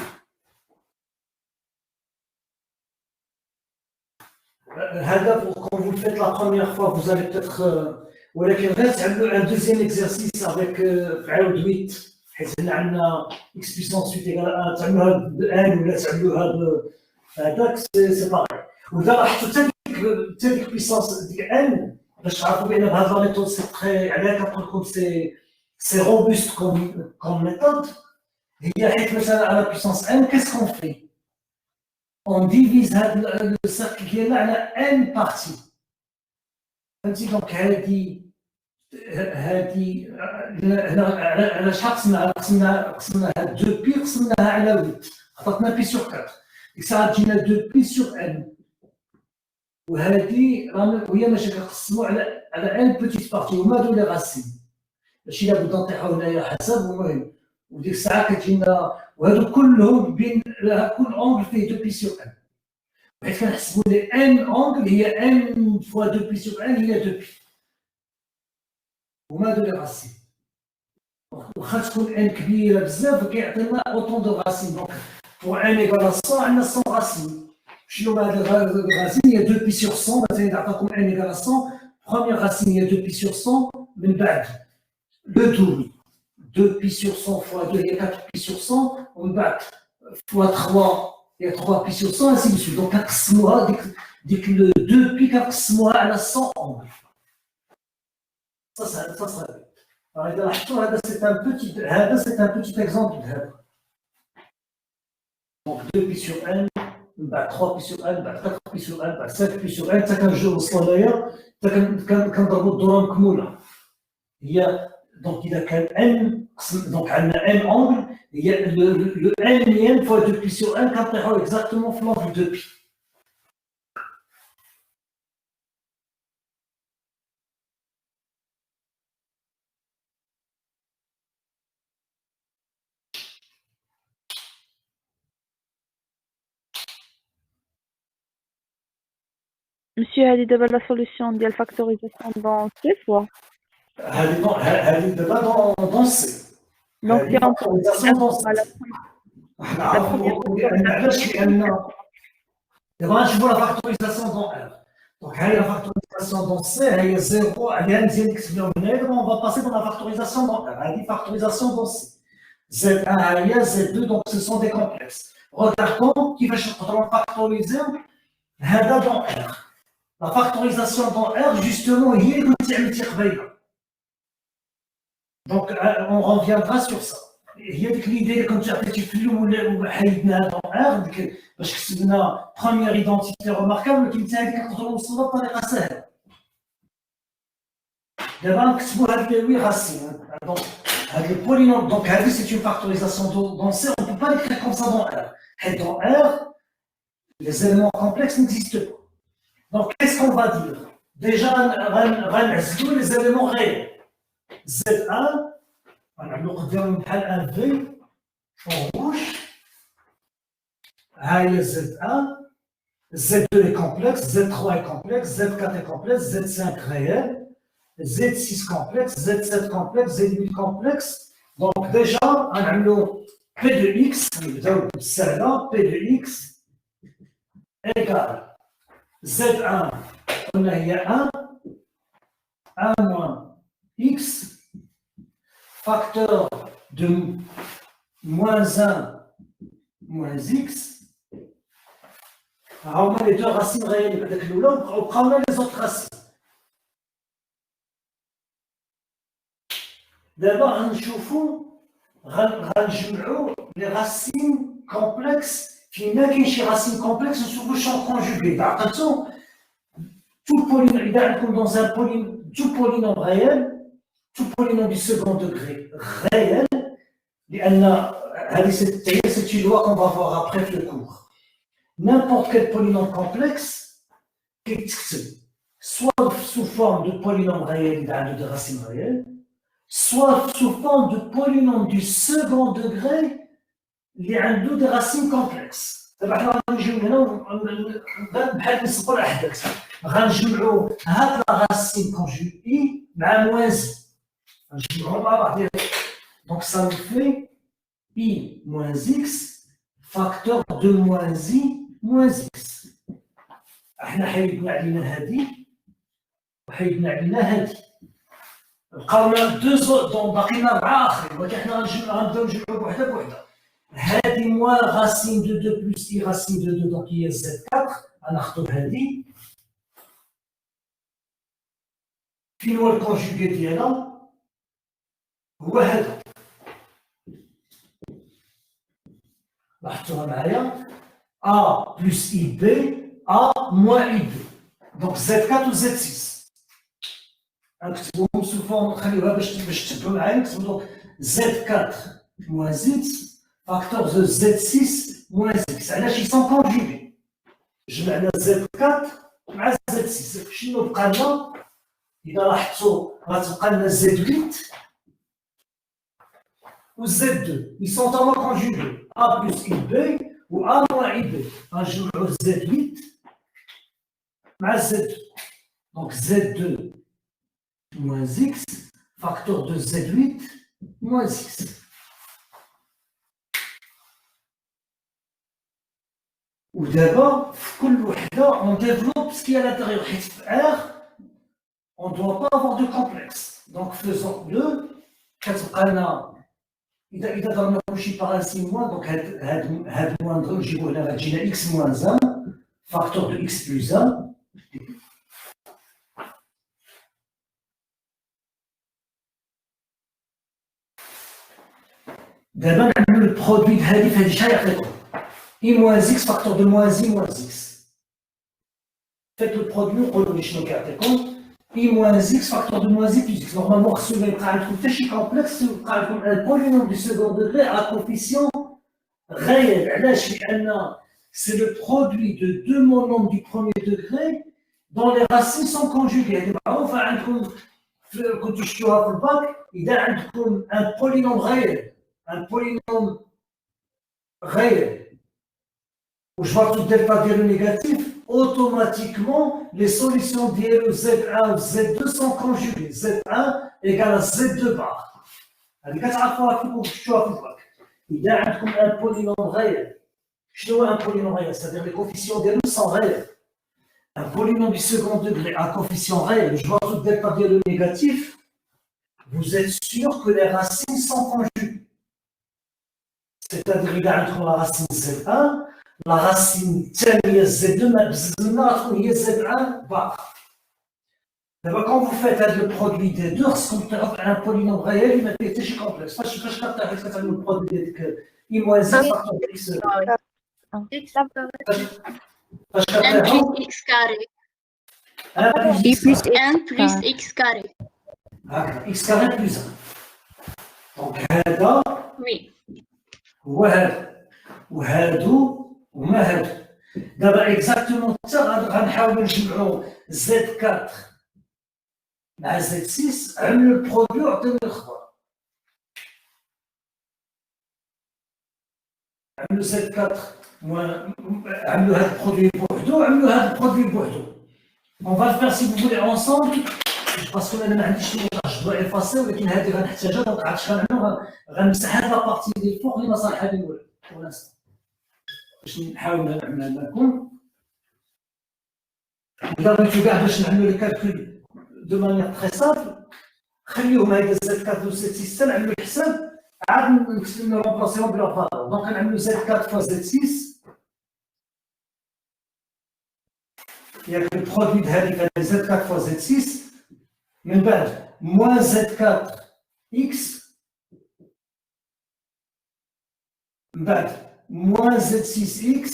quand vous le faites la première fois, vous allez peut-être. ولكن غير تعملوا un deuxième exercice avec عاود 8 حيت هنا عندنا x puissance 8 égale 1 تعملوها ب1 ولا تعملوها هذاك سي باغي. وإذا لاحظتوا حتى ديك puissance ديك n باش تعرفوا بأن بهذا لا ميثود سي تخي عليها كنقول لكم سي روبوست كوم ميثود. هي حيت مثلا على puissance n qu'est-ce qu'on fait? On divise le cercle qui est là à n parties. Donc, على شحال قسمناها 2 بي قسمناها على 8 عطاتنا بي سور 4 ديك الساعه تجينا 2 بي سور ان وهذه وهي ماشي كنقسموا على ان بوتيت بارتي هما هادو لي راسين ماشي لابد نطيحوا هنايا حسب. المهم وديك الساعه كتجينا وهادو كلهم بين كل اونغل فيه 2 بي سور ان حيت كنحسبوا لي ان اونغل هي ان فوا 2 بي سور ان هي 2 بي هما هادو لي راسين. واخا تكون ان كبيره بزاف كيعطينا اوتون دو راسين. دونك بور ان ايكال 100 عندنا 100 راسين. شنو هاد الراسين؟ هي 2 بي سور 100. مثلا اذا عطاكم ان ايكال 100 بروميير راسين هي 2 بي سور 100 من بعد لو دوبل 2 بي سور 100 فوا 2 هي 4 بي سور 100 ومن بعد فوا 3 هي 3 بي سور 100 ainsi de suite. دونك كنقسموها dès que le 2 pi كنقسموها على 100 angles. Ça sera bien. Alors, إذا لاحظتوا هذا c'est un petit exemple de donc 2 pi sur n, 3 pi sur n, 4 pi sur n, 5 pi sur n, حتى كنجيو وصلنا ليا حتى كنضربوا الدوره مكموله. هي دونك اذا كان n دونك عندنا n angle, هي le n fois 2 pi sur n كنطيحوا exactement في l'angle 2 pi. Monsieur, هذه دابا la solution ديال factorisation dans C fois. هذه دابا dans C. Donc si on factorisation dans C. علاش لان دابا غنشوفوا لا فاكتوريزاسيون دون R. دونك هاي لا فاكتوريزاسيون دون C هي 0 عليها مزيان نكتبوها من هنا. دابا on va passer dans la factorisation dans R. هذه فاكتوريزاسيون دون C. Z1 هي Z2 donc ce sont des complexes. Regardons كيفاش نقدروا نفاكتوريزيو هذا دون R. La factorisation dans R, justement, هي اللي كنت عملتي قبيله. Donc, on reviendra sur ça. هي ديك l'idée اللي كنت عطيتي في الاول وحيدناها dans R باش كتبنا première identité remarquable, كنت هذيك نقدروا نوصلوها بطريقه سهله. دابا نكتبوا هاد لي راسين. Donc, هاد le polynôme, donc هذه c'est une factorisation dans C, on ne peut pas l'écrire comme ça dans R. Et dans R, les éléments complexes n'existent pas. Donc, qu'est-ce qu'on va dire? Déjà, on va les éléments réels. Z1, on a un V en rouge. Z1, Z2 est complexe, Z3 est complexe, Z4 est complexe, Z5 réel, Z6 complexe, Z7 complexe, Z8 complexe. Donc, déjà, on a P de X, celle-là, P de X égale Z1, on a 1 moins X, facteur de moins 1 moins X. Alors, on a les deux racines réelles, peut-être que on prend les autres racines. D'abord, on va les racines complexes. Qui n'a qu'une racine complexe sur le champ conjugué. Attention, tout polynôme, dans un tout polynôme réel, tout polynôme du second degré réel, c'est une loi qu'on va voir après le cours. N'importe quel polynôme complexe, soit sous forme de polynôme réel de racines réelles, soit sous forme de polynôme du second degré, اللي عنده des racines complexes. دابا حنا غنجيو هنا بحال نسبقوا الاحداث. غنجمعوا هاد لا racine conjuguée مع موان زي. غنجمعوهم مع بعض. Donc ça nous fait I moins X facteur de moins I moins X. احنا حيدنا علينا هادي وحيدنا علينا هادي. بقاونا دو دون باقينا 4 اخرين ولكن حنا غنبداو نجمعوا بوحده بوحده. هذه moins racine de 2 plus I racine de 2 donc هي Z4 غناخذوا هذه فين هو الكونجوغي ديالها هو هذا لاحظتوها معايا A plus IB A moins IB donc Z4 و Z6 نكتبوهم سو فورم نخليوها باش تتبعوا معايا نكتبوا donc Z4 moins X facteur de Z6 moins X. علاش ils sont conjugués. جمعنا Z4 مع Z6. شنو بقى لنا؟ إذا لاحظتوا غتبقى لنا Z8 و Z2. Ils sont en conjugués. A plus IB ou A moins IB. غنجمعوا Z8 مع Z2. Donc Z2 moins X facteur de Z8 moins X. Ou d'abord, on développe ce qu'il y a à l'intérieur. R, on ne doit pas avoir de complexe. Donc faisons-le. إذا ضربنا كل شيء par un signe moins, donc هاد moins 2 نجيبوه هنا غتجينا x moins 1 facteur de x plus 1. D'abord, le produit de هذه في هذه شحال يعطيكم i moins x facteur de moins i moins x. Faites le produit, نقولوا لي شنو كيعطيكم i moins x facteur de moins i plus x. Normalement, خصو ما يبقى عندكم حتى شي كومبلكس يبقى عندكم un polynôme du second degré à coefficient réel. علاش؟ لأن c'est le produit de deux monomes du premier degré dont les racines sont conjuguées. هذه معروفة عندكم كنتو شفتوها في الباك. إذا عندكم un polynôme réel, un polynôme réel, où je vois tout delta diélo négatif, automatiquement, les solutions diélo Z1 ou Z2 sont conjuguées. Z1 égale à Z2 bar. هذه كتعرفوها كيفاش شفتوها في الباك. إذا عندكم un polynôme réel, شنو هو un polynôme réel? C'est-à-dire les coefficients diélo sont réels. Un polynôme du second degré à coefficient réel, je vois tout delta diélo négatif, vous êtes sûr que les racines sont conjuguées. C'est-à-dire إذا عندكم la racine Z1, la racine الثانية Z2 ما بزلنا غتكون هي Z1 bar. D'abord, quand vous faites le produit des deux, خصكم تعرفوا un polynôme réel ما فيه حتى شي كومبلكس. فاش كتعملوا البرودوي ديال i moins i facteur de x. فاش 1 كتعرفوا plus x carré. 1 plus x carré. هكا x carré plus 1. دونك هذا Oui. هو هذا وهادو وما هادو. دابا اكزاكتومون حتى غنحاولوا نجمعوا Z4 مع Z6 عملوا البرودوي وعطيوني الخبر. عملوا Z4 عملوا هذا البرودوي بوحدو وعملوا هذا البرودوي بوحدو. On va le faire si vous voulez ensemble parce que انا ما عنديش المونتاج دو افاسي ولكن هذه غنحتاجها. دونك عرفت شحال غنعملوا غنمسح هاد لابارتي ديال الفوق اللي ما صالحه لي والو بور لانستون باش نحاول نعملها لكم. إذا بغيتو كاع باش نعملوا لي كالكول دو مانيير تري سامبل خليوهم هيدا زد 4 و زد 6 نعملوا الحساب عاد نكتبوا نرومبلاسيهم بلا فالور. دونك نعملوا زد 4 فوا زد 6 ياك البرودوي د هذيك زد 4 فوا زد 6 من بعد موان زد 4 اكس من بعد moins Z6X,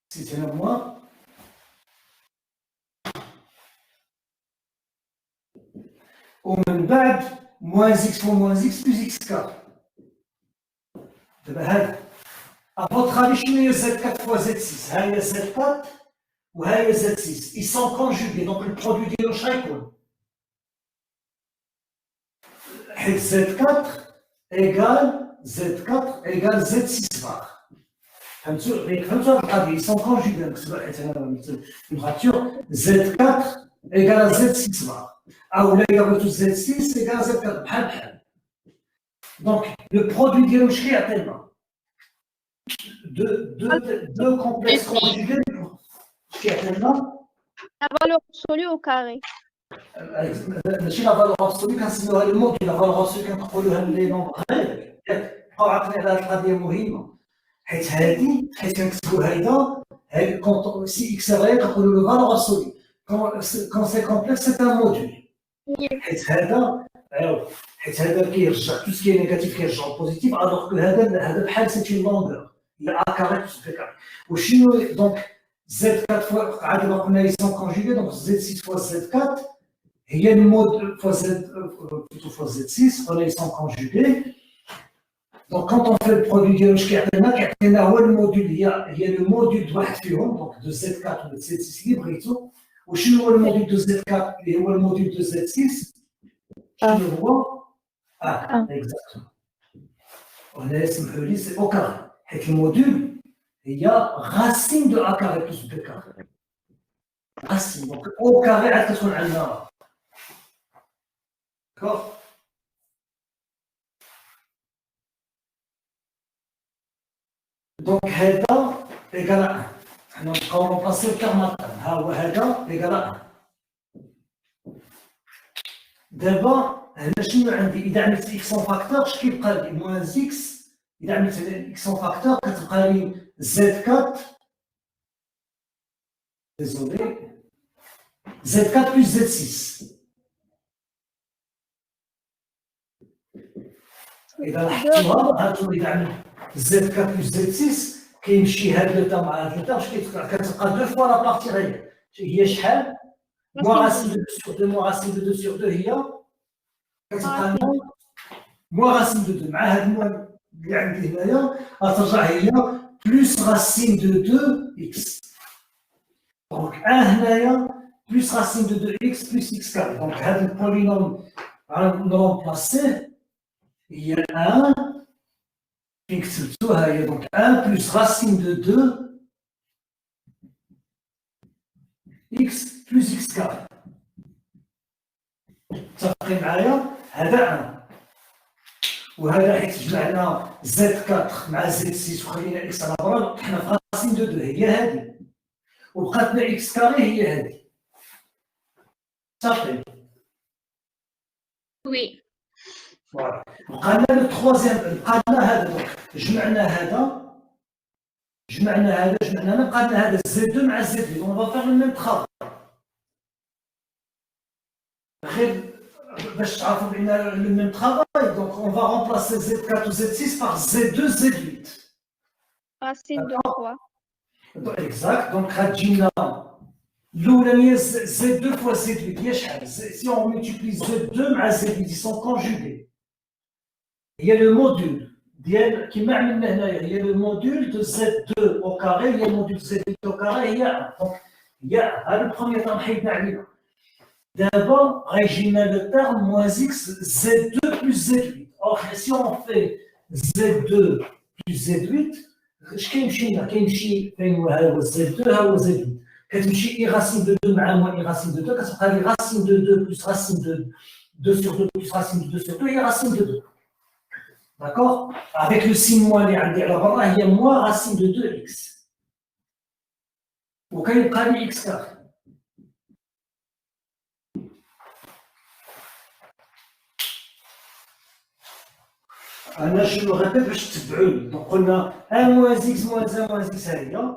c'était là moi, ومن بعد moins X fois moins X plus X4. دابا هذا à votre avis شنو هي Z4 fois Z6؟ ها هي Z4 وها هي Z6. Ils sont conjugués, donc le produit ديالو شحال يكون؟ حيت Z4 égale Z4 égale Z6 bar. Ils sont conjugués. Une rature Z4 égale à Z6 bar. Ou là, il y a Z6 égale à Z4. Donc, le produit de l'oucherie a tellement. Deux complexes conjugués. Qui a tellement. La valeur absolue au carré. ماشي لا فالور ابسولي كنسميوها لي موديل. لا فالور ابسولي كنقولوها لي نومبر غير. بقاو عاطيني على هذه القضيه مهمه حيت هذه حيت كنكتبوا هذه كونت سي اكس غير كنقولوا له فالور ابسولي كون سي كومبلكس سي ان موديل. حيت هذا كيرجع تو سكي نيجاتيف كيرجعوا بوزيتيف الوغ كو هذا بحال سيتي لونغور هي ا كاري بلس بي كاري. وشنو دونك Z4 fois عاد ما قلنا لي سون كونجوغي دونك Z6 fois Z4 هي المود fois Z plutôt fois Z6 on les sont conjugués. Donc quand on fait le produit ديالو اش كيعطينا هو الموديل هي لو موديل د واحد فيهم دونك دو Z4 و Z6 اللي بغيتو. وشنو هو الموديل دو Z4 اللي هو الموديل دو Z6 شنو هو؟ اكزاكتومون. وهنا يسمحوا لي سي او كاري حيت الموديل هي racine de a carré plus b carré. Racine. Donc au carré عاد كتكون عندنا. D'accord. Donc هذا égal à 1. حنا نبقاو نباسيو الترم ها هو هذا égal à 1. دابا هنا شنو عندي؟ إذا عملت إكس أون فاكتور اش كيبقى لي؟ موان إكس إذا عملت إكس أون فاكتور كتبقى لي زد 4 ديزولي زد 4 بلس زد 6. إذا لاحظتوها هانتوما إذا عملت زد 4 بلس زد 6 كيمشي هاد لو تاع مع هاد لو تاع واش كتبقى دو فوا لا بارتي غير هي شحال؟ موان راسين دو 2 سور 2 موان راسين دو 2 سور 2 هي كتبقى موان راسين دو 2 مع هاد الموان اللي عندي هنايا غترجع هي بلس راسين دو 2 اكس. دونك هنايا بلس راسين دو 2 اكس بلس اكس كاري. دونك هاد البولينوم نرومبلاسيه هي 1 فين كتبتوها هي دونك 1 بلس راسين دو 2 اكس بلس اكس كاري. متفقين معايا؟ هذا 1 وهذا حيت جمعنا زد 4 مع زد 6 وخلينا اكس على برا طحنا في راسين دو 2 هي هذه وبقات لنا اكس كاري هي هذه. صافي. وي. فوالا بقى لنا لو تخوازيام بقى لنا هذا دونك جمعنا هذا جمعنا بقى لنا هذا زد 2 مع زد 2 اون فا فيغ لو ميم تخا غير باش تعرفوا بان لو ميم ترافاي. دونك اون فا رومبلاسي زد 4 و زد 6 باغ زد 2 زد 8. راسين دو 3. اكزاكت. دونك غتجينا الاولانيه زد 2 فوا زد 8 هي شحال؟ سي اون ملتيبلي زد 2 مع زد 8 سون كونجوغي هي لو موديل ديال كيما عملنا هنايا هي لو موديل دو زد 2 او كاري هي الموديل زد 8 او كاري هي 1. دونك هي هذا البروميير تاع حيدنا عليها. D'abord, Régina le terme moins x z2 plus z8. Or, si on fait z2 plus z8, اش كيمشي لنا؟ كيمشي فين هو z2 ها هو z8. كتمشي اي racine de 2 مع moins اي racine de 2 كتبقى لي racine de 2 plus racine de 2 sur 2 plus racine de 2 sur 2 هي racine de 2. D'accord? Avec le signe moins اللي عندي على برا هي moins racine de 2x. وكيبقى لي x كاري. أنا شنو غنبدا باش تتبعوني. دونك قلنا 1 موان اكس موان 1 موان اكس ها هي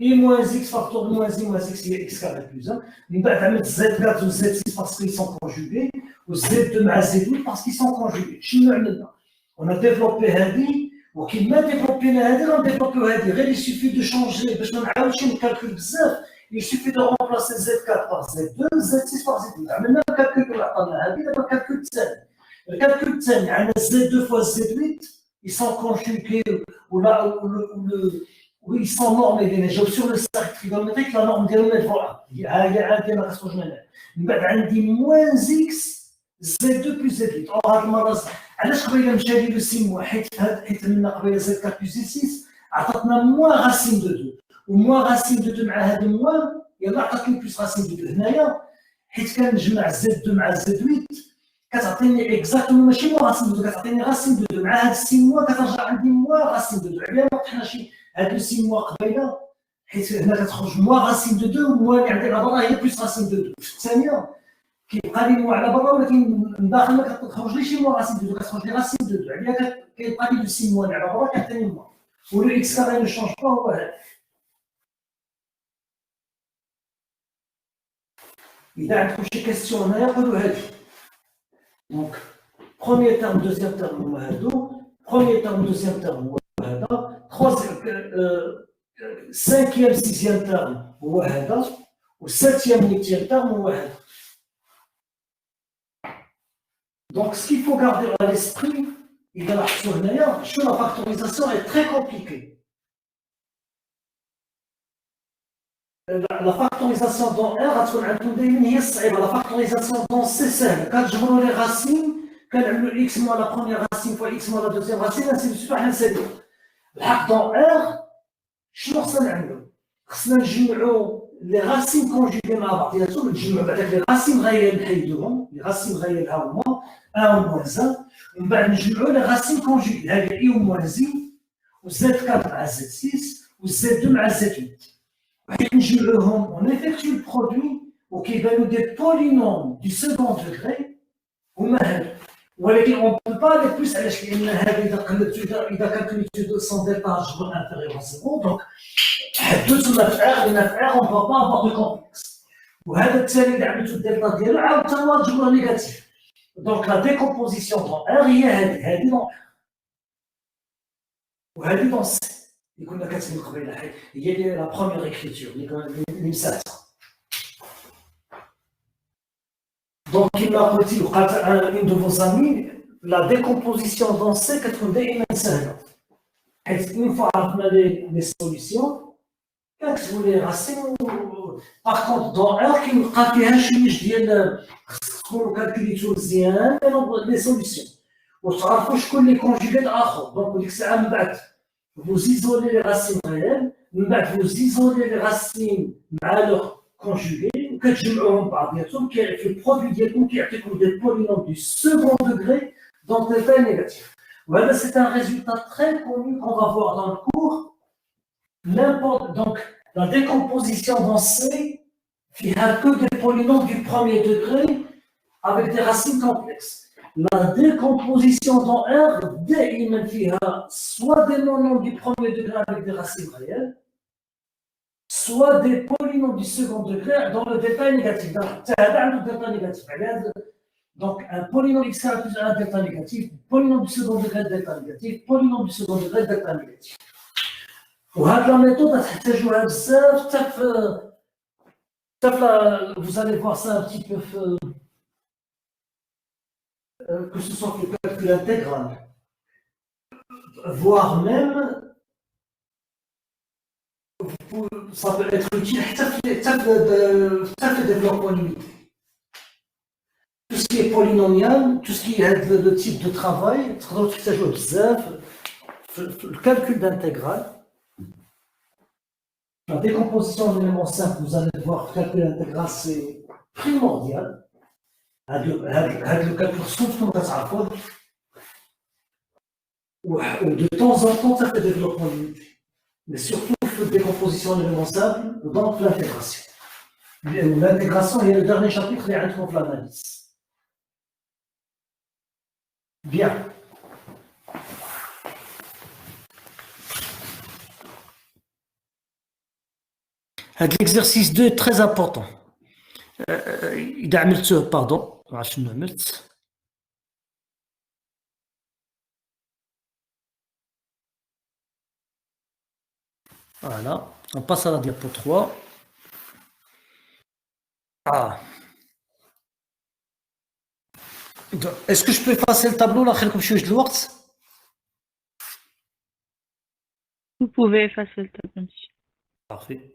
اي موان اكس فاكتور موان زي موان اكس هي اكس كاري بلوز 1. من بعد عملت زد 4 و زد 6 باسكو ils sont conjugués و زد 2 مع زد 8 باسكو ils sont conjugués. شنو عملنا؟ ونا ديفلوبي هذه وكيما ديفلوبينا هذه غنديفلوبيو هذه غير يسوفي دو شونجي باش ما نعاودش نكالكول بزاف. يسوفي دو رومبلاسي زد 4 باغ زد 2 زد 6 باغ زد 8. عملنا الكالكول اللي عطانا هذه دابا الكالكول الثاني. Le calcul الثاني عندنا Z2 fois Z8 ils sont conjugués ou ils sont normés déjà sur le cercle trigonométrique la norme ديالهم هي 1 هي عندي ما كتخرج منها. من بعد عندي moins x Z2 plus Z8. اور هاد المره علاش قبيله مشى لي لو سين حيت عملنا قبيله Z4 plus Z6 عطاتنا moins racine de 2 و moins racine de 2 مع هاد moins يلا عطاتني plus racine de 2 هنايا حيت كنجمع Z2 مع Z8 كتعطيني اكزاكتومون ماشي موا راسين دو كتعطيني راسين دو مع هاد السين موا كترجع عندي موا راسين دو. علاه ما طحناش هاد لو سين موا قبيله حيت هنا كتخرج موا راسين دو وموا اللي عندي على برا هي بلس راسين دو. في الثانيه كيبقى لي موا على برا ولكن من داخل ما كتخرجليش موا راسين دو كتخرج لي راسين دو. علاه كيبقى لي لو سين موا اللي على برا كيعطيني موا ولو اكس كاري نو شونج با هو هذا. اذا عندكم شي كاستيون هنايا قولوا هادي. Donc, premier terme, deuxième terme, premier terme, deuxième terme, cinquième, sixième terme, ou septième, huitième terme, donc ce qu'il faut garder à l'esprit, la factorisation est très compliquée. La factorisation dans R غتكون عندكم دائما هي الصعيبه. La factorisation dans C سهله كتجبروا لي راسين كنعملوا x moins la première racine fois x moins la deuxième racine ainsi de suite حنا نساليو. الحق dans R شنو خصنا نعملوا؟ خصنا نجمعوا لي راسين كونجوغي مع بعضياتهم نجمعوا بعداك لي راسين غير نحيدوهم لي راسين غير ها هما 1 و 1 ومن بعد نجمعوا لي راسين كونجوغي هذه اي و موان زي و زد 4 مع زد 6 و زد 2 مع زد 8. وحيت نجمعوهم on effectue le produit وكيبانوا دي بولينوم du second degré هما هادو ولكن on ne peut pas aller plus علاش لان هذه اذا كانت l'étude sans départ جبر inférieur à 0 donc حددت نفع لنفع on ne va pas avoir de complexe وهذا التالي اللي عملتو الدلتا ديالو عاود حتى هو جبر نيجاتيف دونك لا ديكومبوزيسيون دون ار هي هذه دون وهذه دون سي اللي كنا كاتبين قبيله هي لا بروميير اكريتور اللي مساتها Donc, il m'a dit, une de vos amis, la décomposition dans C, une fois qu'on a les solutions, quand vous les racines, par contre, dans R, qui nous calculer les solutions. Les conjugués donc, vous isolez les racines réelles, vous isolez les racines à leur conjugués, que je me rends pas bientôt, qui est le produit qui a des polynômes du second degré dont θ est négatif. Voilà, c'est un résultat très connu qu'on va voir dans le cours. Donc, la décomposition dans C, il n'y a que des polynômes du premier degré avec des racines complexes. La décomposition dans R, il y a soit des monômes du premier degré avec des racines réelles, soit des polynômes du second degré dans le détail négatif. Donc, un polynôme x plus 1 delta négatif, polynôme du second degré delta négatif, polynôme du second degré delta négatif. وهذه la méthode تحتاجوها بزاف vous allez voir ça un petit peu que ce soit le calcul intégral, voire même ça peut être utile à le développement limité. Tout ce qui est polynomial, tout ce qui est le type de travail, le calcul d'intégrale, la décomposition d'éléments simples, vous allez voir, le calcul intégral, c'est primordial. Le calcul surtout de temps en temps, ça fait développement limité. Mais surtout, décomposition d'éléments simples, donc l'intégration. L'intégration est le dernier chapitre qui est contre l'analyse. Bien. L'exercice 2 est très important. Pardon. Voilà, on passe à la diapo 3. Ah. Est-ce que je peux effacer le tableau là, Vous pouvez effacer le tableau, monsieur. Parfait.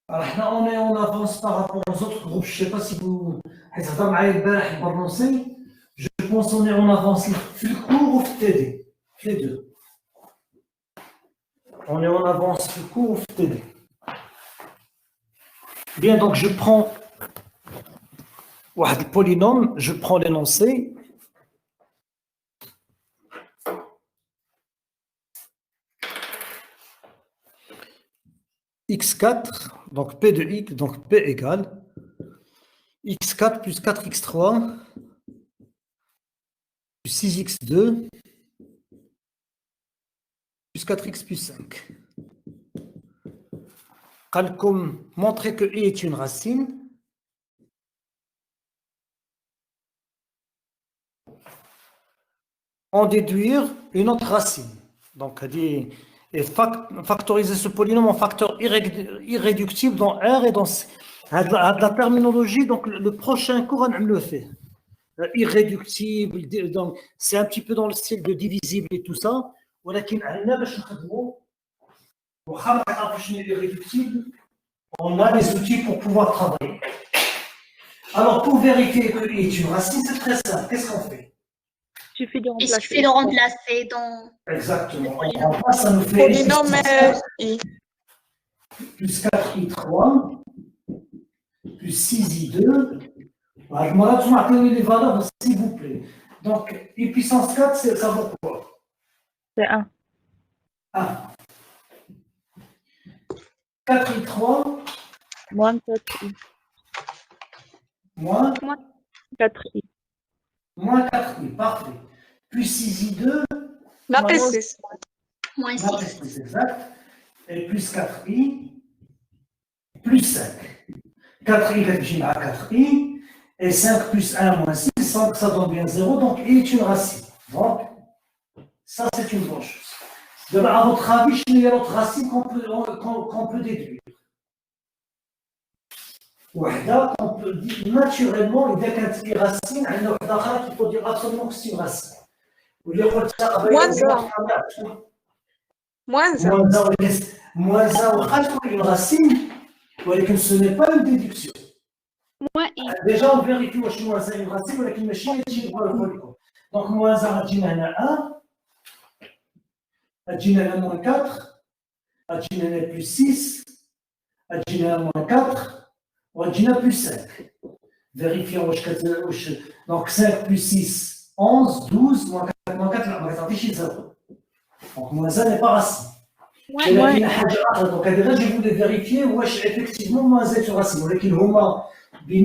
Alors, on est en avance par rapport aux autres groupes. Je ne sais pas si vous... Je pense qu'on est en avance le cours ou TD. Les deux. On est en avance le cours ou TD. Bien, donc je prends le polynôme, je prends l'énoncé. x4, donc P de x, donc P égale x4 plus 4x3 plus 6x2 plus 4x plus 5. Comme montrer que i est une racine, en déduire une autre racine. Donc, et factoriser ce polynôme en facteur irréductible dans R et dans C. La terminologie, donc le prochain cours, on le fait. Irréductible, donc c'est un petit peu dans le style de divisible et tout ça. On a des outils pour pouvoir travailler. Alors, pour vérifier que i est une racine, c'est très simple. Qu'est-ce qu'on fait? Il suffit de remplacer dans... Exactement. On remplace, ça nous fait... plus 4i3 plus 6i2. Voilà, tu m'as donné les valeurs, s'il vous plaît. Donc, i puissance 4, ça vaut quoi? C'est 1. 1. 4i3 Moins 4i. moins 4i. moins 4i, parfait. Plus 6i2 ناقص 6 Moins non, 6. c'est exact. Et plus 4i plus 5. 4i réduit à 4i. Et 5 plus 1 moins 6, donc ça donne bien 0. Donc, i est une racine. Donc, ça, c'est une bonne chose. Donc, à votre avis, il y a l'autre racine qu'on peut déduire. وحده qu'on peut dire naturellement, إذا كانت لي racine, عندنا وحده أخرى qu'il faut dire absolument que c'est une racine. واللي قلت moins 1 واخا تكون une racine, ولكن ce n'est pas une déduction. Moins I. Déjà, on vérifie واش moins 1 une racine, ولكن ماشي هادشي اللي بغا نقول لكم. Donc moins 1 غتجينا هنا 1, غتجينا هنا moins 4, غتجينا هنا plus 6, غتجينا هنا moins 4. On a plus 5. Vérifions. Donc 5 plus 6, 11, 12, moins 4, moins 4, on va sortir 0. Donc moins 1 n'est pas racine. Donc je voulais vérifier où effectivement moins 1 est une racine. Mais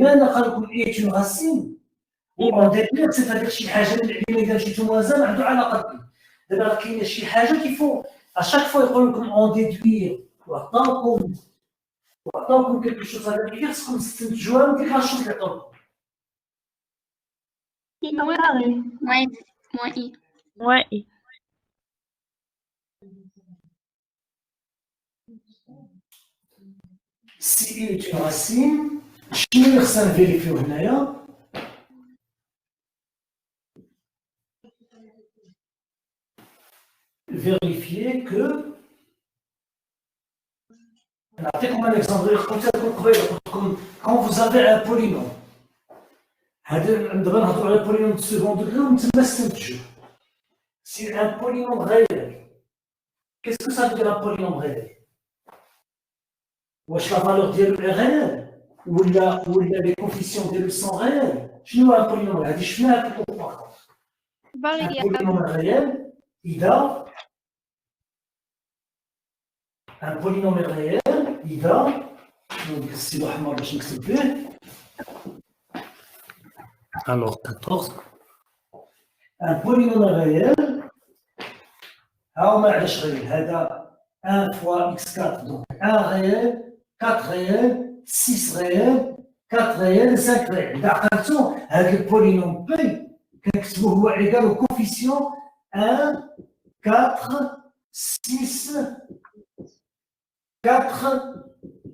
est une racine. On déduit, c'est-à-dire que moins 1 a علاقة به. d'abord كاين شي حاجة qu'il faut à chaque fois on déduire وعطاوكم quelque chose à vérifier, خصكم تستنتجوها من ديك الشوط اللي عطاوكم. Moins I. Moins i. Si I est une racine, شنو اللي خصنا نفيريفيو هنايا؟ Vérifier que un exemple, quand vous avez un polynôme, un polynôme de second degré, c'est un polynôme réel. Qu'est-ce que ça veut dire un polynôme réel? Wesh la valeur d'elle est réelle ou les coefficients d'elle sont réels? Je ne vois un polynôme réel. Je fais un peu par contre. Un polynôme réel, il a un polynôme réel. إذا نكتب واحد المرة باش نكتب به alors 14 un polynôme réel ها هما علاش غير هذا 1 fois x4 donc 1 réel 4 réel 6 réel 4 réel 5 réel إذا عقلتو هذا البولينوم P كنكتبوه هو égal au coefficient 1 4 6 4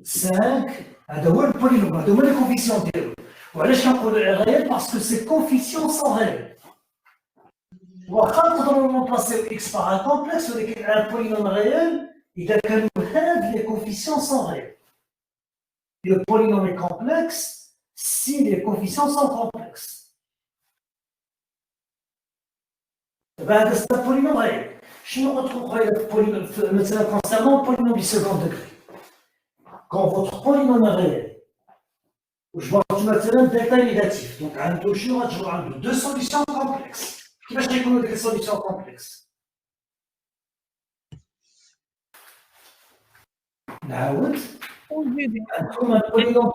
5 هذا هو البولينوم هذا هما لي كوفيسيون ديالو وعلاش كنقولوا réel parce que ces coefficients sont réels واخا نقدروا نمبلاسيو x par un complexe ولكن un polynôme réel إذا كانوا هاد les coefficients sont réels le polynôme est complexe si les coefficients sont complexes هذا c'est un polynôme réel. شنو غتكون مثلا concernant le polynôme du second degré quand votre polynôme est réel وجبرتو مثلا دلتا négatif donc عنده شنو غتجبر عنده deux solutions complexes كيفاش غيكونوا ديك solutions complexes نعاود عندكم polynôme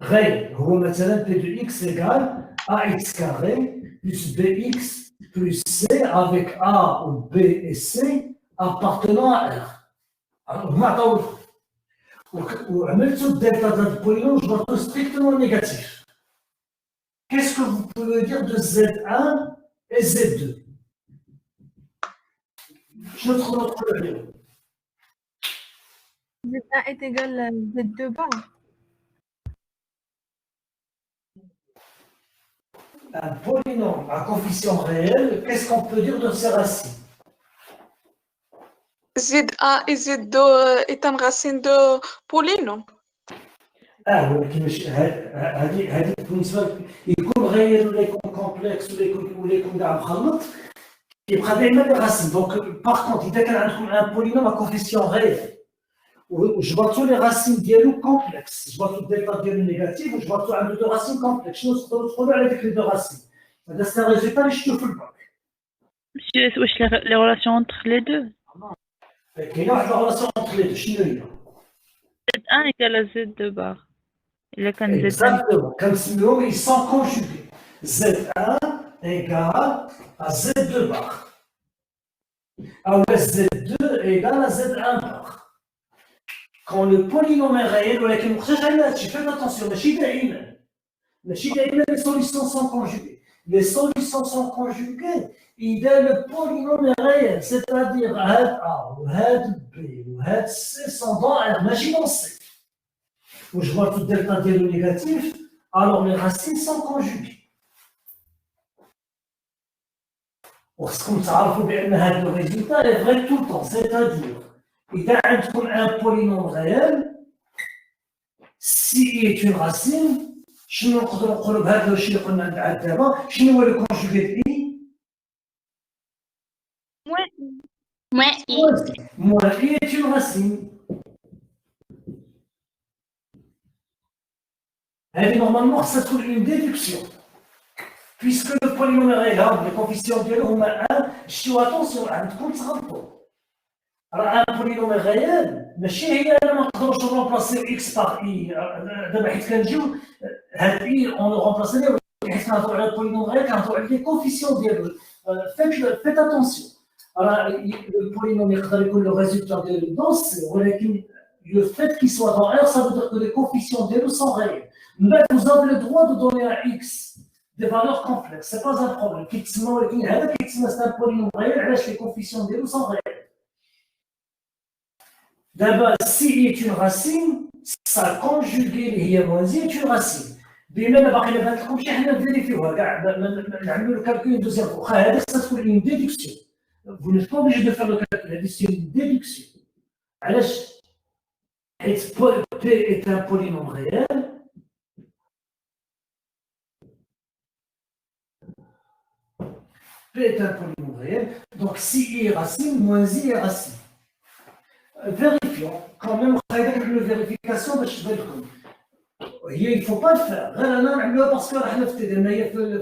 réel هو مثلا p de x égale ax carré plus bx plus C avec A ou B et C appartenant à R. Alors, vous avez le delta d'un polynôme, je vois strictement négatif. Qu'est-ce que vous pouvez dire de Z1 et Z2? Je trouve notre problème. Z1 est égal à Z2 bas. Un polynôme à coefficient réel, qu'est-ce qu'on peut dire de ses racines? Z1 et Z2 est une racine de polynôme. ولكن هذه بالنسبه يكون غير ولا يكون كومبلكس ولا يكون كاع مخلط يبقى دائما لي راسين دونك باغ كونت اذا كان عندكم ان بولينوم ا كوفيسيون غير je vois tous les racines dialogue complexes. Je vois tout le delta dialogue négatif, je vois tout un deux racines complexes. Je ne sais pas avec les deux racines. C'est un résultat que je trouve le bac. Monsieur, wesh les relations entre les deux. Il y a une relation entre les deux. Z1 égale à Z2 bar. Il a qu'un Z1. Exactement. Comme si nous, ils sont conjugués. Z1 égale à Z2 bar. Alors, Z2 égale à Z1 bar. Quand le polynôme est réel, faites attention, les solutions sont conjuguées. Les solutions sont conjuguées, il y a le polynôme est réel, c'est-à-dire A ou B ou C sont dans R, mais dans C. Où je vois tout delta dialogue négatif, alors les racines sont conjuguées. Comme ça, il faut bien que le résultat est vrai tout le temps, c'est-à-dire إذا عندكم un polynôme réel, si est une racine, شنو نقدروا نقولوا بهذا الشيء اللي قلنا بعد دابا شنو هو لو كونجوغي اي؟ Moins I. Moins I est une racine. هذه normalement ça trouve une déduction. Puisque le polynôme est réel, les coefficients ديالو هما 1, شتو attention عندكم تغلطوا. Alors, un polynôme réel, ماشي هي انا ما نقدروش نرومبلاسيو x par i. دابا حيت كنجيو هاد i on le remplacerait حيت كنهضروا على البولينوم غير كنهضروا على لي كوفيسيون ديالو. فيت اتونسيون. راه البولينوم يقدر يكون لو ريزولتا ديالو dans C, ولكن le fait qu'il soit dans R, ça veut dire que les coefficients ديالو sont réels. Mais vous avez le droit de donner à x des valeurs complexes, c'est pas un problème. كيتسمى ولكن هذا كيتسمى c'est un polynôme réel علاش les coefficients ديالو sont réels. D'abord, si est une racine, sa conjuguée هي moins i est une racine. بما أن باقي ما فهمتلكمش حنا نفيريفيوها كاع نعملوا لو كالكول اون دوزيام فوا. هذه خصها تكون اون ديدكسيون. Vous n'êtes pas obligé de faire le calcul, هذه c'est une déduction. علاش؟ حيت P est un polynôme réel. P est un polynôme réel. Donc si i est racine, moins i est racine. Vérifions, quand même, une vérification باش تبان لكم. Il ne faut pas le faire. Parce que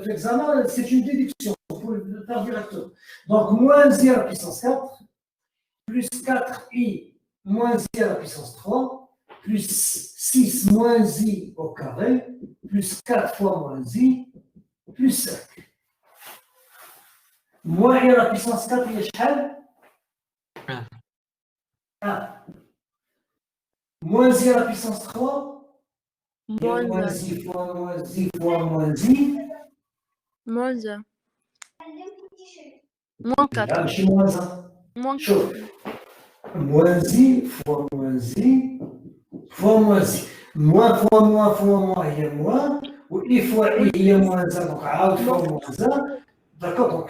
l'examen, c'est une déduction. Vous pouvez le faire directement. Donc, moins i à la puissance 4, plus 4i moins i à la puissance 3, plus 6 moins i au carré, plus 4 fois moins i, plus 5. Moins i à la puissance 4, il est شحال 1. Moins i à la puissance 3, moins i fois moins i fois moins i. Moins 1. Moins 4. Là, je suis moins 1. Moins Chaud. Moins i fois moins i fois moins i. Moins fois moins, il y a moins. Ou i fois i, il y a moins 1. Donc, a fois moins 1. D'accord, donc.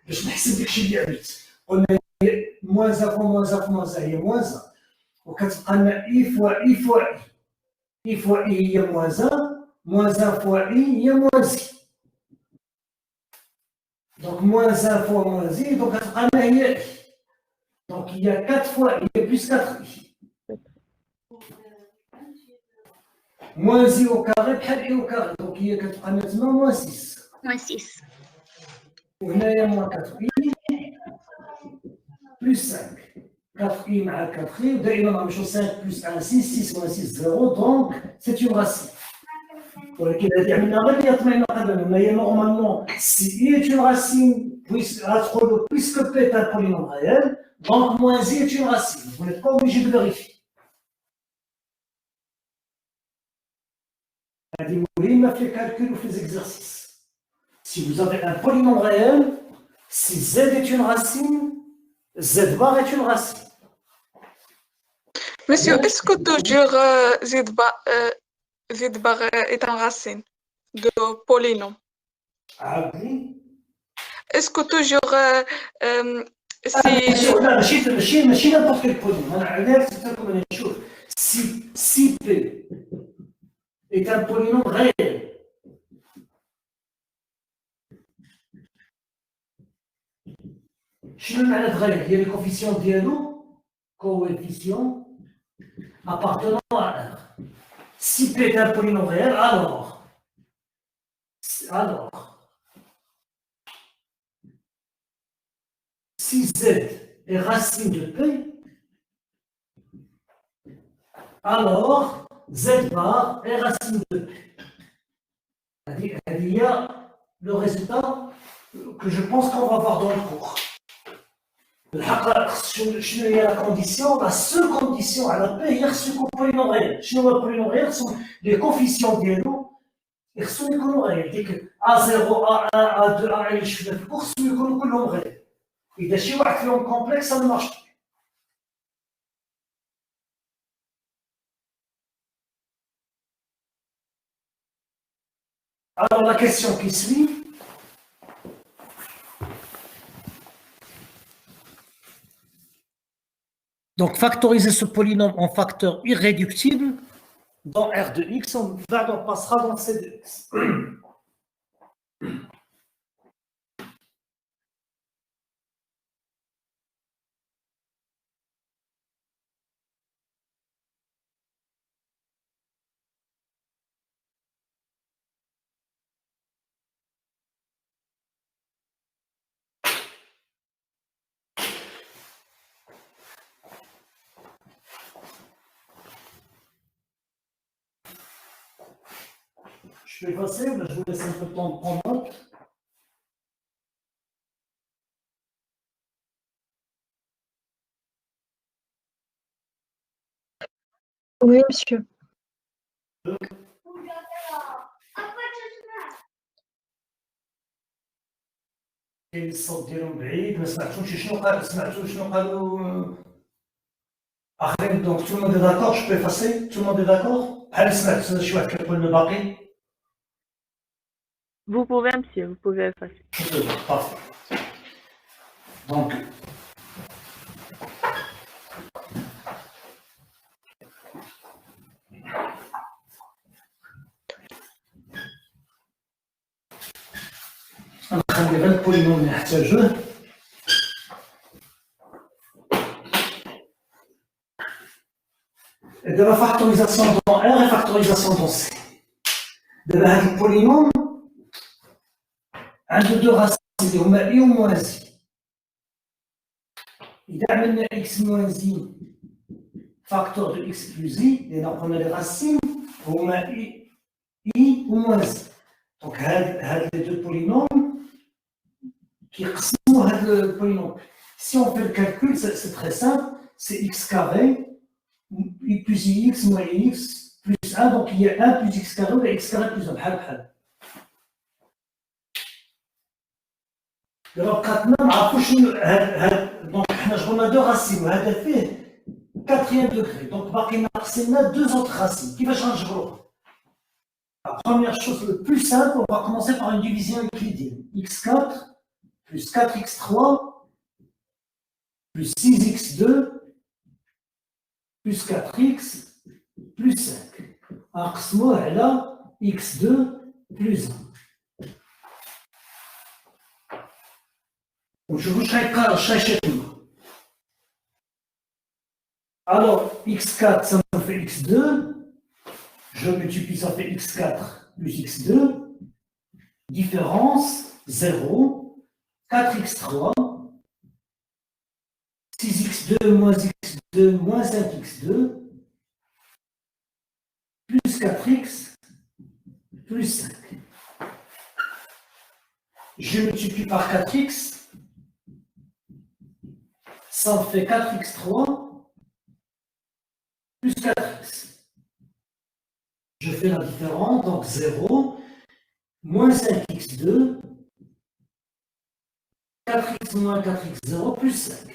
باش نحسب داكشي اللي عملت. قلنا moins 1 fois moins 1 fois moins 1 هي moins 1. وكتبقى لنا i fois i fois i. i fois i هي moins 1. moins 1 fois i هي moins i. Donc, moins 1 fois moins i, donc il y a i. Donc, il y a 4 fois i, il y a plus 4i. Moins i au carré, بحال i au carré. Donc, il y a 4 maintenant moins 6. Moins 6. وهنا il y a moins 4i, plus 5. 4i مع 4i, ودائما نمشيو 5 plus 1, 6, 6 moins 6, 0. Donc, c'est une racine. ولكن هذه عملنا غير ليطمئن قلبنا. ما هي normalement si i est une racine, puisque P est un polynôme réel, donc moins i est une racine. Vous n'êtes pas obligé de vérifier. هذه مهمة في الكالكول وفي les exercices. Si vous avez un polynôme réel, si z est une racine, z bar est une racine. Monsieur, est-ce que toujours Z bar est une racine de polynôme? Ah oui. Est-ce que toujours si ماشي n'importe quel polynôme. أنا علاش قلت لكم أنا نشوف si P est un polynôme réel. شنو معنى غير؟ هي لي كوفيسيون ديالو coefficients appartenant à R. Si P est un polynôme réel, alors si Z est racine de P, alors Z bar est racine de P. Il y a le résultat que je pense qu'on va voir dans le cours. La condition, la seule condition à la P, il y a ce polynôme réel. Chez le polynôme réel, sont les coefficients d'Yellow, ils sont les polynômes réels. Dès que A0, A1, A2, A1, je fais le cours, c'est le polynôme réel. Et de chez un complexe, ça ne marche pas. Alors la question qui suit. Donc factoriser ce polynôme en facteur irréductible dans R de x, on passera dans C de x. Je peux effacer, mais je vous laisse un peu de temps de prendre note. Oui, monsieur. الصوت ديالهم بعيد ما سمعتوش شنو قالوا اخرين دونك tout le monde est d'accord je peux effacer tout le monde est d'accord بحال سمعت شي واحد كيقول لي باقي Vous pouvez, monsieur, vous pouvez effacer. Parfait. Donc نخلي غير البولينوم اللي نحتاجوه. دابا factorisation dans R et factorisation dans C. دابا هاد البولينوم عنده دو راسين اللي هما اي و موان زي. إذا عملنا x موان زي فاكتور دو x بلس i لأن قلنا لي راسين هما i و موان زي. دونك هاد لي دو بولينوم كيقسموا هاد البولينوم. Si on fait le calcul, c'est très simple, c'est x carré plus ix moins ix plus 1, donc il y a 1 plus x carré et x carré plus 1, بحال بحال. دابا بقاتنا نعرفوا شنو هاد دونك حنا جبرنا دو راسين وهذا فيه 4e degré, donc باقي ناقصين لنا 2 autres racines. كيفاش غنجبروها؟ La première chose, le plus simple, on va commencer par une division euclidienne. x4 plus 4x3 plus 6x2 plus 4x plus 5. نقسموه على x2 plus 1. ونشوفوا شحال يشكلنا. Alors x4 ça me fait x2, je multiplie, ça fait x4 plus x2, différence 0, 4x3, 6x2 moins x2 moins 5x2, plus 4x plus 5. Je multiplie par 4x, ça me fait 4x3 plus 4x. Je fais la différence, donc 0, moins 5x2, 4x moins 4x0 plus 5.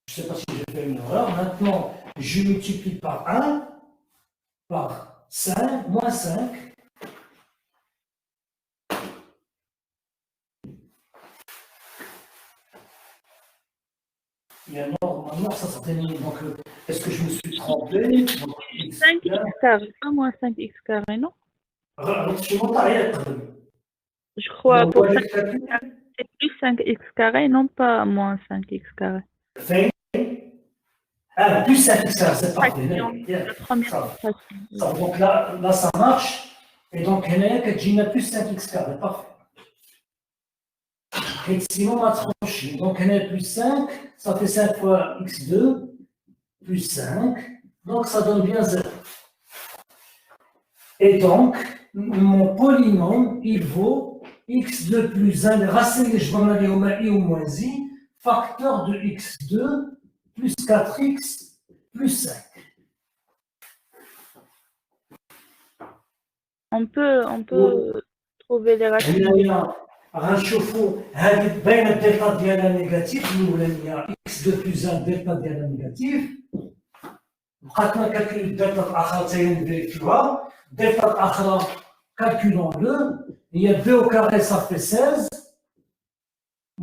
Je ne sais pas si j'ai fait une erreur. Maintenant, je multiplie par 1, par 5, moins 5. Et alors, maintenant, ça s'atteignait. Donc, est-ce que je me suis trompé? 5x carré, pas moins 5x carré, non? Alors, je monte arrière. Je crois Donc, pour voilà, 5 c'est plus 5x carré, non pas moins 5x carré. fait. Ah, plus 5 ça, c'est parfait. Fraction, Bien, la première ça va. fraction. Ça, donc là, ça marche. Et donc, هنايا كتجينا plus 5x carré. Parfait. Et sinon, on va trancher. Donc, هنايا plus 5, ça fait 5 fois x2, plus 5. Donc, ça donne bien 0. Et donc, mon polynôme, il vaut x2 plus 1, les racines, je vais en aller au i ou moins i, facteur de x2 plus 4x plus 5. On peut trouver les racines. هنايا غنشوفوا هذه باينه الدلتا ديالها نيجاتيف الاولانيه x2 بلس 1 الدلتا ديالها نيجاتيف بقات لنا كالكول الدلتا الاخرى حتى هي نفيريفيوها الدلتا الاخرى كالكولون لو هي 2 au carré ça fait 16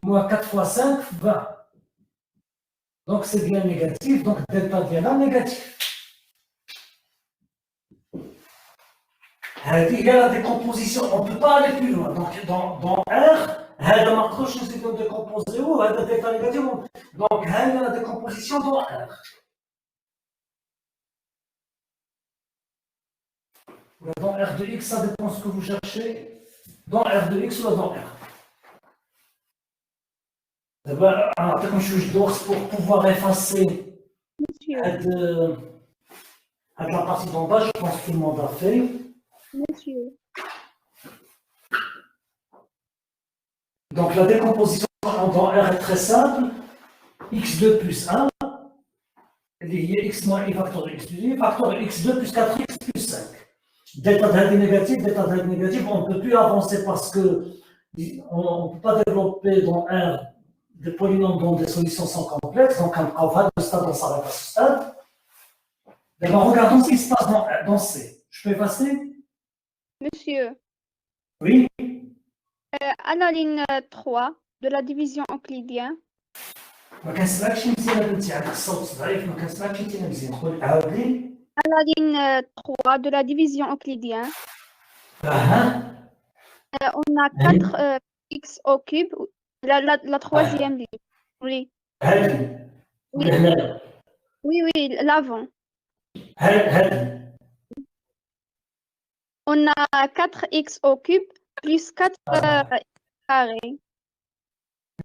moins 4 fois 5 20 donc c'est bien négatif donc delta ديالها négatif. هذه هي la décomposition, on ne peut pas aller plus loin. Donc dans R, هذا ما نقدرش نزيدو décomposer هذا دلتا نيجاتيف. Donc هذه la décomposition dans R. Dans R de X, ça dépend ce que vous cherchez. Dans R de X ou dans R. D'abord, on change d'ordre pour pouvoir effacer la partie d'en bas. Je pense que tout le monde a fait. Monsieur. Donc la décomposition dans R est très simple. x2 plus 1, lié x moins i facteur de x plus i, facteur de x2 plus 4x plus 5. Delta de H négatif, delta de H négatif, on ne peut plus avancer parce que on ne peut pas développer dans R des polynômes dont des solutions sont complexes. Donc on va de stade, on s'arrête à ce stade. D'abord, regardons ce qui se passe dans C. Je peux effacer? Monsieur, Oui. à la ligne 3 de la division euclidienne, ما كنسمعكش مزيان بنتي عندك الصوت ضعيف ما كنسمعكش انت مزيان قول عاود لي. à la ligne 3 de la division euclidienne, on a 4x au cube, la troisième ligne. Oui. هذه Oui, هنا oui, l'avant. هذه On a 4x au cube plus 4 carré.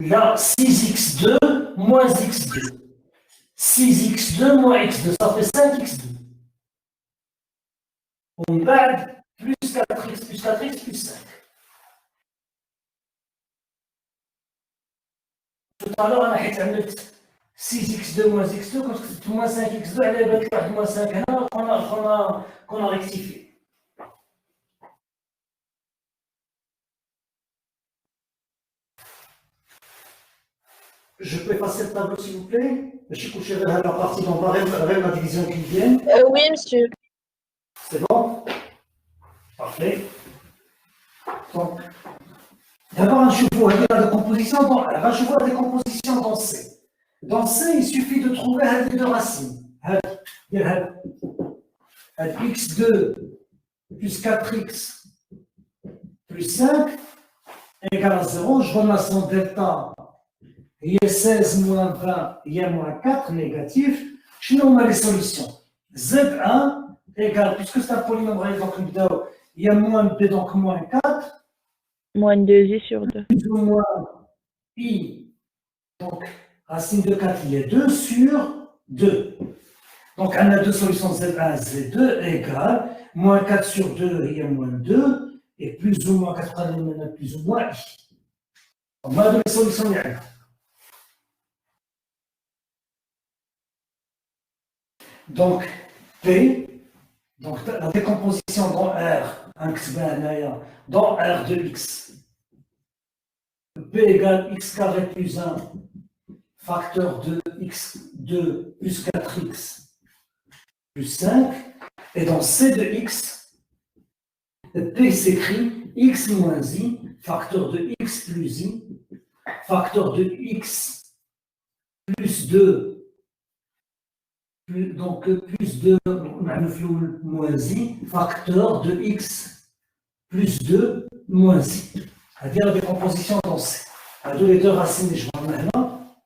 Là, 6x2 moins x2. 6x2 moins x2, ça fait 5x2. On va plus 4x plus 4x plus 5. Tout à l'heure, on a fait 6x2 moins x2, quand c'est moins 5x2, elle est avec moins 5 qu'on a rectifié. Je peux effacer le tableau, s'il vous plaît? Je suis couché vers la partie d'en bas, vers la division qui vient. Oui, monsieur. C'est bon? Parfait. Donc, d'abord, je vois la décomposition dans R. Je vois la décomposition dans C. Dans C, il suffit de trouver les deux racines. x2 plus 4x plus 5 égale à 0. Je vois son delta. Il y a 16 moins 20, il y a moins 4 négatif. Je nomme les solutions. Z1 égale, puisque c'est un polynôme, donc il y a moins b, donc moins 4. Moins 2i sur 2. Plus ou moins i, donc racine de 4, il y a 2 sur 2. Donc on a deux solutions Z1, Z2 égale moins 4 sur 2, il y a moins 2. Et plus ou moins 4, plus ou moins i. On a deux solutions. Donc, P, donc la décomposition dans R, dans R de X, P égale X carré plus 1, facteur de X2 plus 4X plus 5, et dans C de X, P s'écrit X moins I, facteur de X plus I, facteur de X plus 2, donc plus 2 moins i, facteur de x plus 2 moins i. C'est-à-dire la décomposition dans C. Alors, les deux racines, je vois maintenant.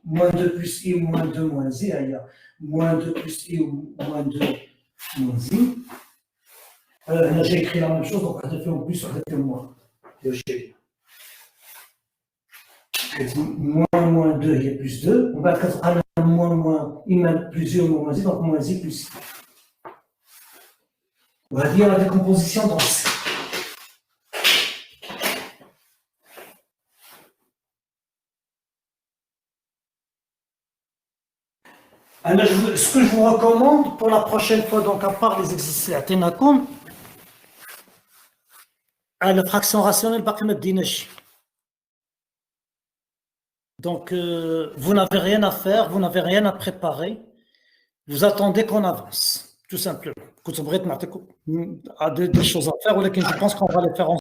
Moins 2 plus I ou moins 2 moins I. Il y a moins 2 plus I ou moins 2 moins I. Là, j'ai écrit la même chose, donc on a fait en plus, on a fait en moins. Moins 2, il y a plus 2. On va faire un moins, I plus I ou moins I, donc moins I plus I. On va dire la décomposition dans C. Alors, ce que je vous recommande pour la prochaine fois, donc à part les exercices à Ténacom, à la fraction rationnelle, donc vous n'avez rien à faire, vous n'avez rien à préparer, vous attendez qu'on avance, tout simplement. Des choses à faire, ou je pense qu'on va les faire ensemble.